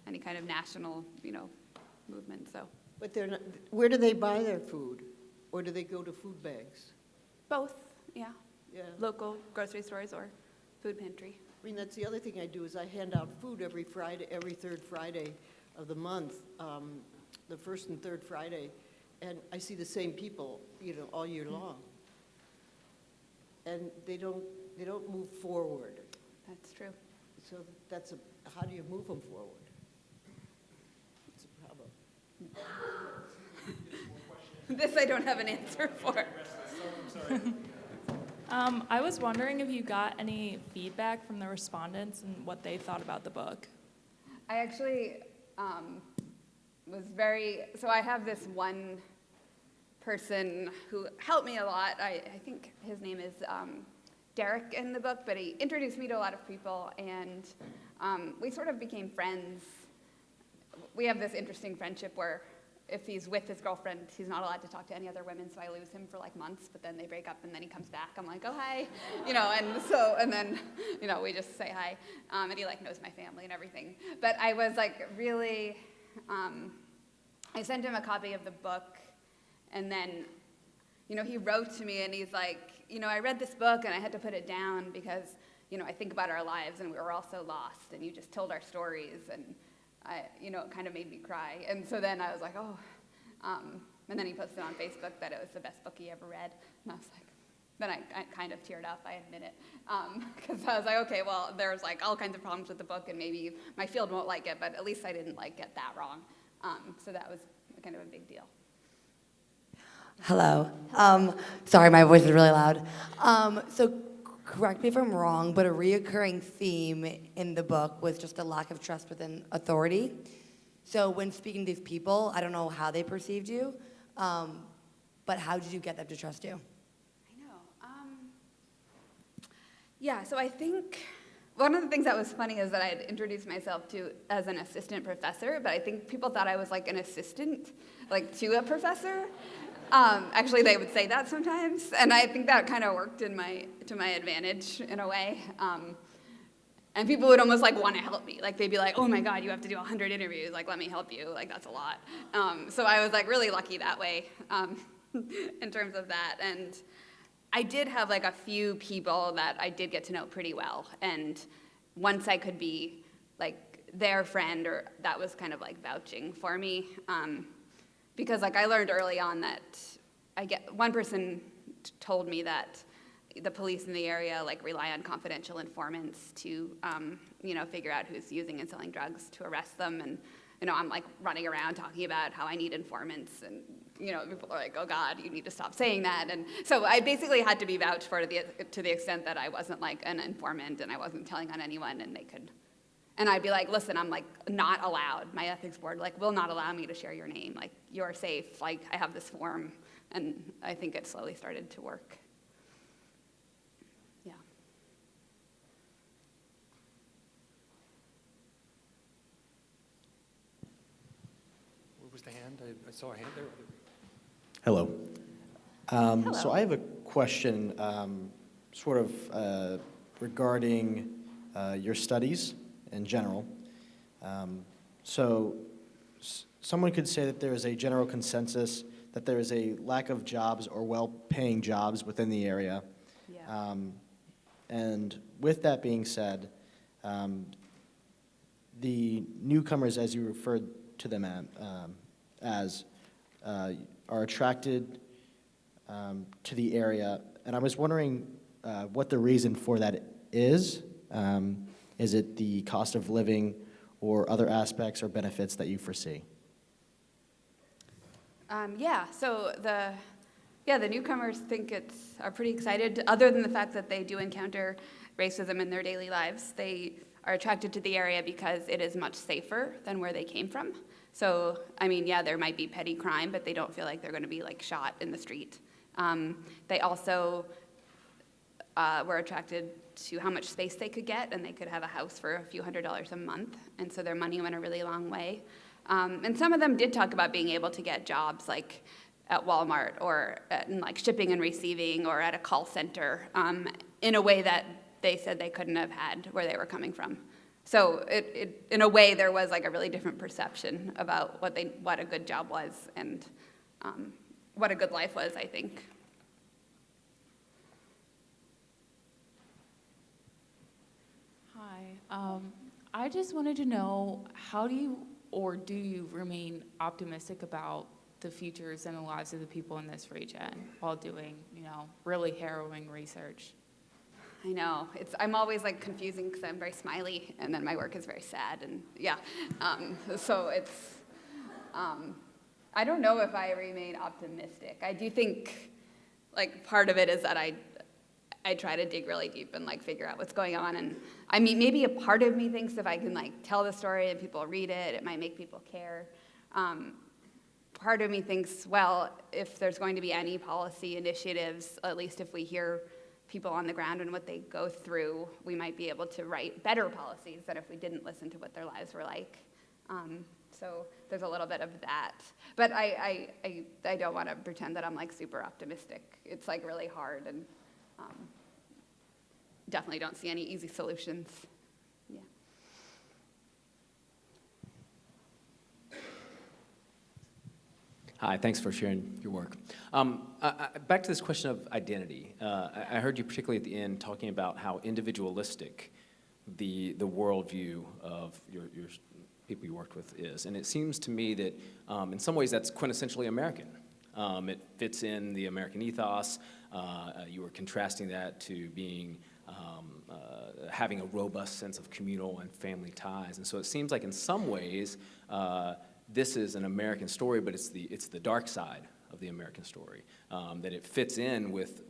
any kind of national, movement. So. But they're not. Where do they buy their food, or do they go to food banks? Both, yeah. Yeah. Local grocery stores or food pantry. I mean, that's the other thing I do is I hand out food every third Friday of the month, the first and third Friday, and I see the same people, all year long. and they don't move forward. That's true. So how do you move them forward? It's a problem. This I don't have an answer for. I was wondering if you got any feedback from the respondents and what they thought about the book. I actually so I have this one person who helped me a lot. I think his name is Derek in the book, but he introduced me to a lot of people, and we sort of became friends. We have this interesting friendship where if he's with his girlfriend, he's not allowed to talk to any other women, so I lose him for like months, but then they break up and then he comes back. I'm like, oh, hi, and then, we just say hi, and he like knows my family and everything. But I was like really, I sent him a copy of the book, and then, he wrote to me and he's like, I read this book and I had to put it down because, I think about our lives and we were all so lost and you just told our stories, and it kind of made me cry. And so then I was like, oh, and then he posted on Facebook that it was the best book he ever read. And I was like, then I kind of teared up, I admit it. Because I was like, okay, well, there's like all kinds of problems with the book and maybe my field won't like it, but at least I didn't like get that wrong. So that was kind of a big deal. Hello. Sorry, my voice is really loud. So correct me if I'm wrong, but a reoccurring theme in the book was just a lack of trust within authority. So when speaking to these people, I don't know how they perceived you, but how did you get them to trust you? I know. Yeah, so I think one of the things that was funny is that I had introduced myself as an assistant professor, but I think people thought I was like an assistant, like to a professor. Actually, they would say that sometimes, and I think that kind of worked to my advantage in a way. And people would almost like want to help me. Like they'd be like, oh my God, you have to do 100 interviews. Like, let me help you. Like, that's a lot. So I was like really lucky that way in terms of that. And I did have like a few people that I did get to know pretty well. And once I could be like their friend, or that was kind of like vouching for me. Because like I learned early on that one person told me that the police in the area like rely on confidential informants to figure out who's using and selling drugs to arrest them, and I'm like running around talking about how I need informants, and people are like, oh God, you need to stop saying that. And so I basically had to be vouched for to the extent that I wasn't like an informant and I wasn't telling on anyone, and they could. And I'd be like, listen, I'm like not allowed. My ethics board like will not allow me to share your name. Like you're safe. Like I have this form, and I think it slowly started to work. Yeah. Where was the hand? I saw a hand there. Hello. Hello. So I have a question regarding your studies in general. Someone could say that there is a general consensus that there is a lack of jobs or well-paying jobs within the area. Yeah. And with that being said, the newcomers, as you referred to them as, are attracted to the area. And I was wondering what the reason for that is. Is it the cost of living or other aspects or benefits that you foresee? So the newcomers are pretty excited. Other than the fact that they do encounter racism in their daily lives, they are attracted to the area because it is much safer than where they came from. So, there might be petty crime, but they don't feel like they're going to be like shot in the street. They also were attracted to how much space they could get, and they could have a house for a few $100s a month, and so their money went a really long way. And some of them did talk about being able to get jobs like at Walmart or in like shipping and receiving or at a call center in a way that they said they couldn't have had where they were coming from. So it in a way there was like a really different perception about what a good job was and what a good life was, I think. Hi. I just wanted to know, how do you remain optimistic about the futures and the lives of the people in this region while doing, really harrowing research. I know. I'm always like confusing because I'm very smiley, and then my work is very sad, and yeah. So it's, I don't know if I remain optimistic. I do think, like, part of it is that I try to dig really deep and like figure out what's going on, and I mean, maybe a part of me thinks if I can like tell the story and people read it, it might make people care. Part of me thinks, well, if there's going to be any policy initiatives, at least if we hear people on the ground and what they go through, we might be able to write better policies than if we didn't listen to what their lives were like. So there's a little bit of that. But I don't want to pretend that I'm like super optimistic. It's like really hard, and definitely don't see any easy solutions. Yeah. Hi, thanks for sharing your work. Back to this question of identity. I heard you particularly at the end talking about how individualistic the worldview of your people you worked with is. And it seems to me that in some ways that's quintessentially American. It fits in the American ethos. You were contrasting that to being having a robust sense of communal and family ties. And so it seems like in some ways this is an American story, but it's the dark side of the American story, that it fits in with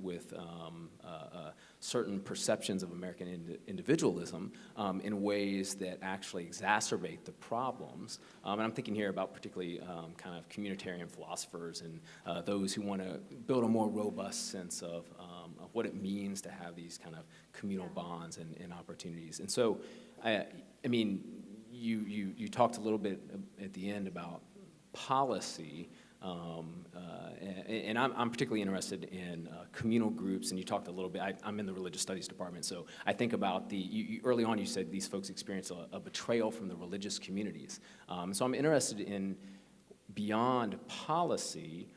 certain perceptions of American individualism in ways that actually exacerbate the problems. And I'm thinking here about particularly kind of communitarian philosophers and those who want to build a more robust sense of what it means to have these kind of communal bonds and opportunities. And so, I mean, you talked a little bit at the end about policy, and I'm particularly interested in communal groups, and you talked a little bit, I'm in the religious studies department, so I think about early on you said these folks experience a betrayal from the religious communities. So I'm interested in, beyond policy,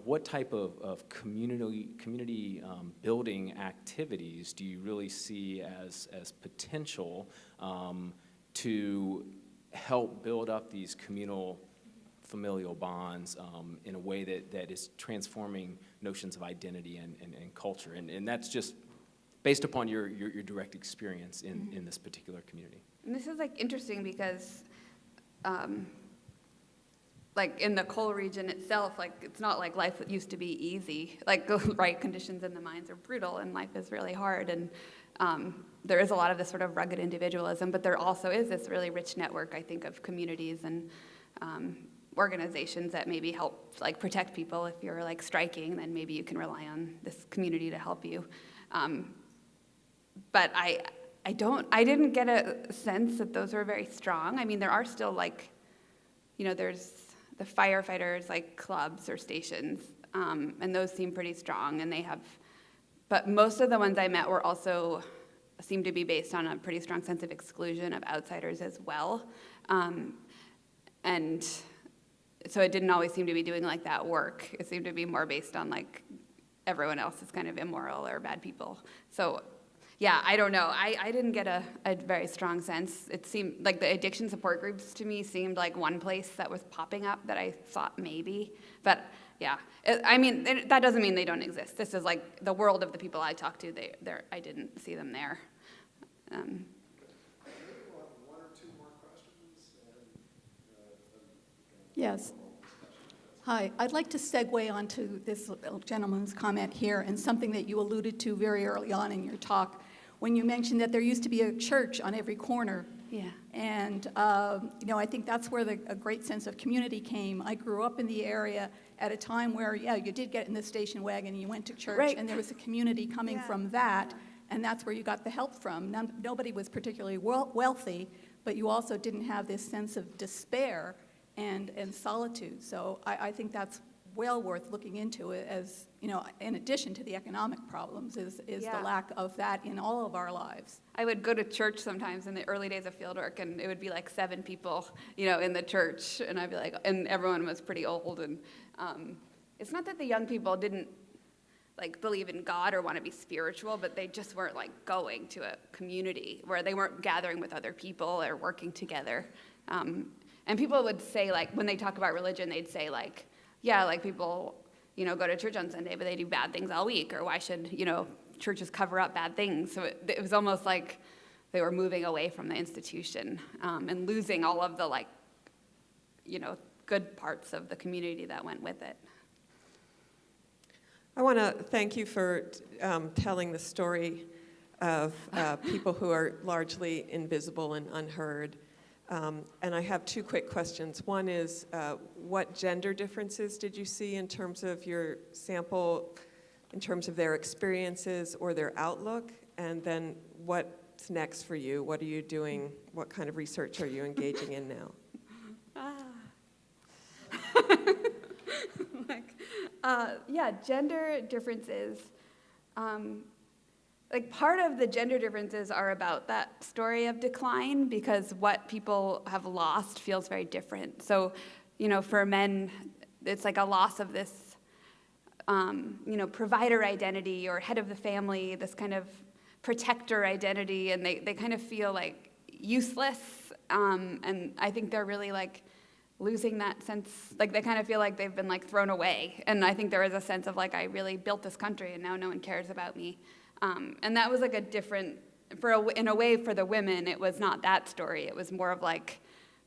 what type of community building activities do you really see as potential to help build up these communal familial bonds in a way that is transforming notions of identity and culture? And that's just based upon your direct experience in this particular community. And this is like interesting because like in the coal region itself, like it's not like life used to be easy. Like the right conditions in the mines are brutal and life is really hard. And there is a lot of this sort of rugged individualism, but there also is this really rich network, I think, of communities and organizations that maybe help like protect people. If you're like striking, then maybe you can rely on this community to help you. But I didn't get a sense that those were very strong. I mean, there are still like, there's the firefighters like clubs or stations, and those seem pretty strong, and but most of the ones I met were also seemed to be based on a pretty strong sense of exclusion of outsiders as well. And so it didn't always seem to be doing like that work. It seemed to be more based on like everyone else is kind of immoral or bad people. So yeah, I don't know. I didn't get a very strong sense. It seemed like the addiction support groups to me seemed like one place that was popping up that I thought maybe. But yeah, that doesn't mean they don't exist. This is like the world of the people I talked to. I didn't see them there. Yes. Hi, I'd like to segue onto this gentleman's comment here and something that you alluded to very early on in your talk when you mentioned that there used to be a church on every corner. Yeah. And, I think that's where a great sense of community came. I grew up in the area at a time where, you did get in the station wagon and you went to church, right, and there was a community coming from that, and that's where you got the help from. Nobody was particularly wealthy, but you also didn't have this sense of despair and solitude. So I think that's well worth looking into it as, in addition to the economic problems, is the lack of that in all of our lives. I would go to church sometimes in the early days of fieldwork, and it would be like 7 people, in the church, and I'd be like, and everyone was pretty old, and it's not that the young people didn't like believe in God or want to be spiritual, but they just weren't like going to a community where they weren't gathering with other people or working together. And people would say, like, when they talk about religion, they'd say, like, yeah, like people, go to church on Sunday, but they do bad things all week, or why should, churches cover up bad things? So it was almost like they were moving away from the institution and losing all of the, good parts of the community that went with it. I want to thank you for telling the story of people who are largely invisible and unheard. And I have two quick questions. One is, what gender differences did you see in terms of your sample, in terms of their experiences or their outlook? And then what's next for you? What are you doing? What kind of research are you engaging in now? Gender differences. Part of the gender differences are about that story of decline, because what people have lost feels very different. So, for men, it's like a loss of this, provider identity or head of the family, this kind of protector identity, and they kind of feel like useless. And I think they're really losing that sense, they kind of feel like they've been thrown away. And I think there is a sense of I really built this country and now no one cares about me. And that was a different, in a way for the women, it was not that story. It was more of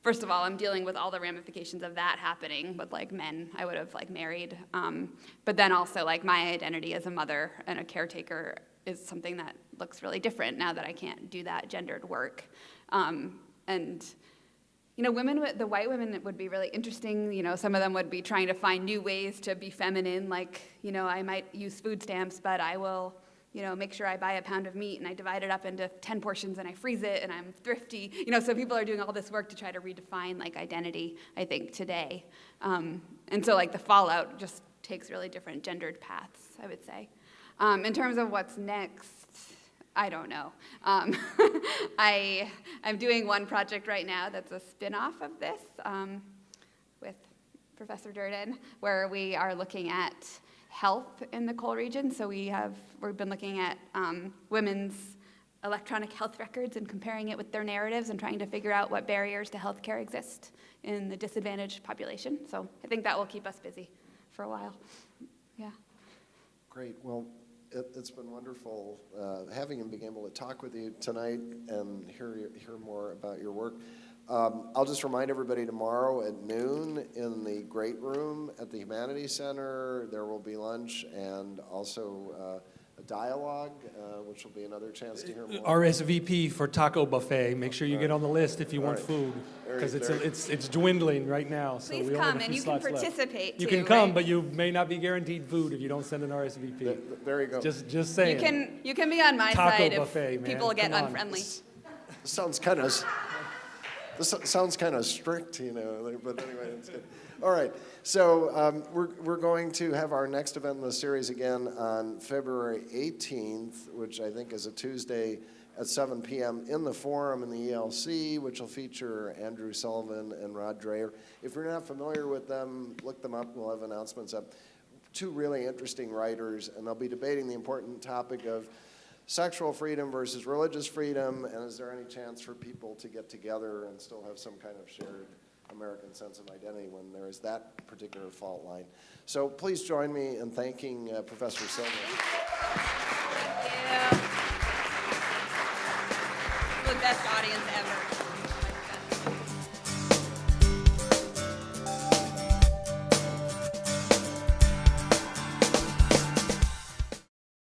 first of all, I'm dealing with all the ramifications of that happening with men I would have married. But then also my identity as a mother and a caretaker is something that looks really different now that I can't do that gendered work. And women, the white women would be really interesting. Some of them would be trying to find new ways to be feminine, I might use food stamps, but I will, make sure I buy a pound of meat and I divide it up into 10 portions and I freeze it and I'm thrifty. So people are doing all this work to try to redefine identity, I think, today. And so the fallout just takes really different gendered paths, I would say. In terms of what's next, I don't know. I'm doing one project right now that's a spin-off of this with Professor Durden, where we are looking at health in the coal region. So we've been looking at women's electronic health records and comparing it with their narratives and trying to figure out what barriers to healthcare exist in the disadvantaged population. So I think that will keep us busy for a while. Yeah. Great. Well, it's been wonderful having and being able to talk with you tonight and hear more about your work. I'll just remind everybody, tomorrow at noon in the Great Room at the Humanities Center, there will be lunch and also a dialogue, which will be another chance to hear more. RSVP for taco buffet. Make sure you get on the list if you want food, because it's dwindling right now. So please we only come, have a and few you can slots left. participate You too, can come, right? but you may not be guaranteed food if you don't send an RSVP. There you go. Just saying. You can be on my Taco side buffet, if man. people get Come on. unfriendly. This sounds kind of strict, but anyway, it's good. All right, so we're going to have our next event in the series again on February 18th, which I think is a Tuesday at 7 p.m. in the Forum in the ELC, which will feature Andrew Sullivan and Rod Dreher. If you're not familiar with them, look them up. We'll have announcements up. Two really interesting writers, and they'll be debating the important topic of sexual freedom versus religious freedom, and is there any chance for people to get together and still have some kind of shared American sense of identity when there is that particular fault line? So please join me in thanking Professor Silva. Thank you. The best audience ever.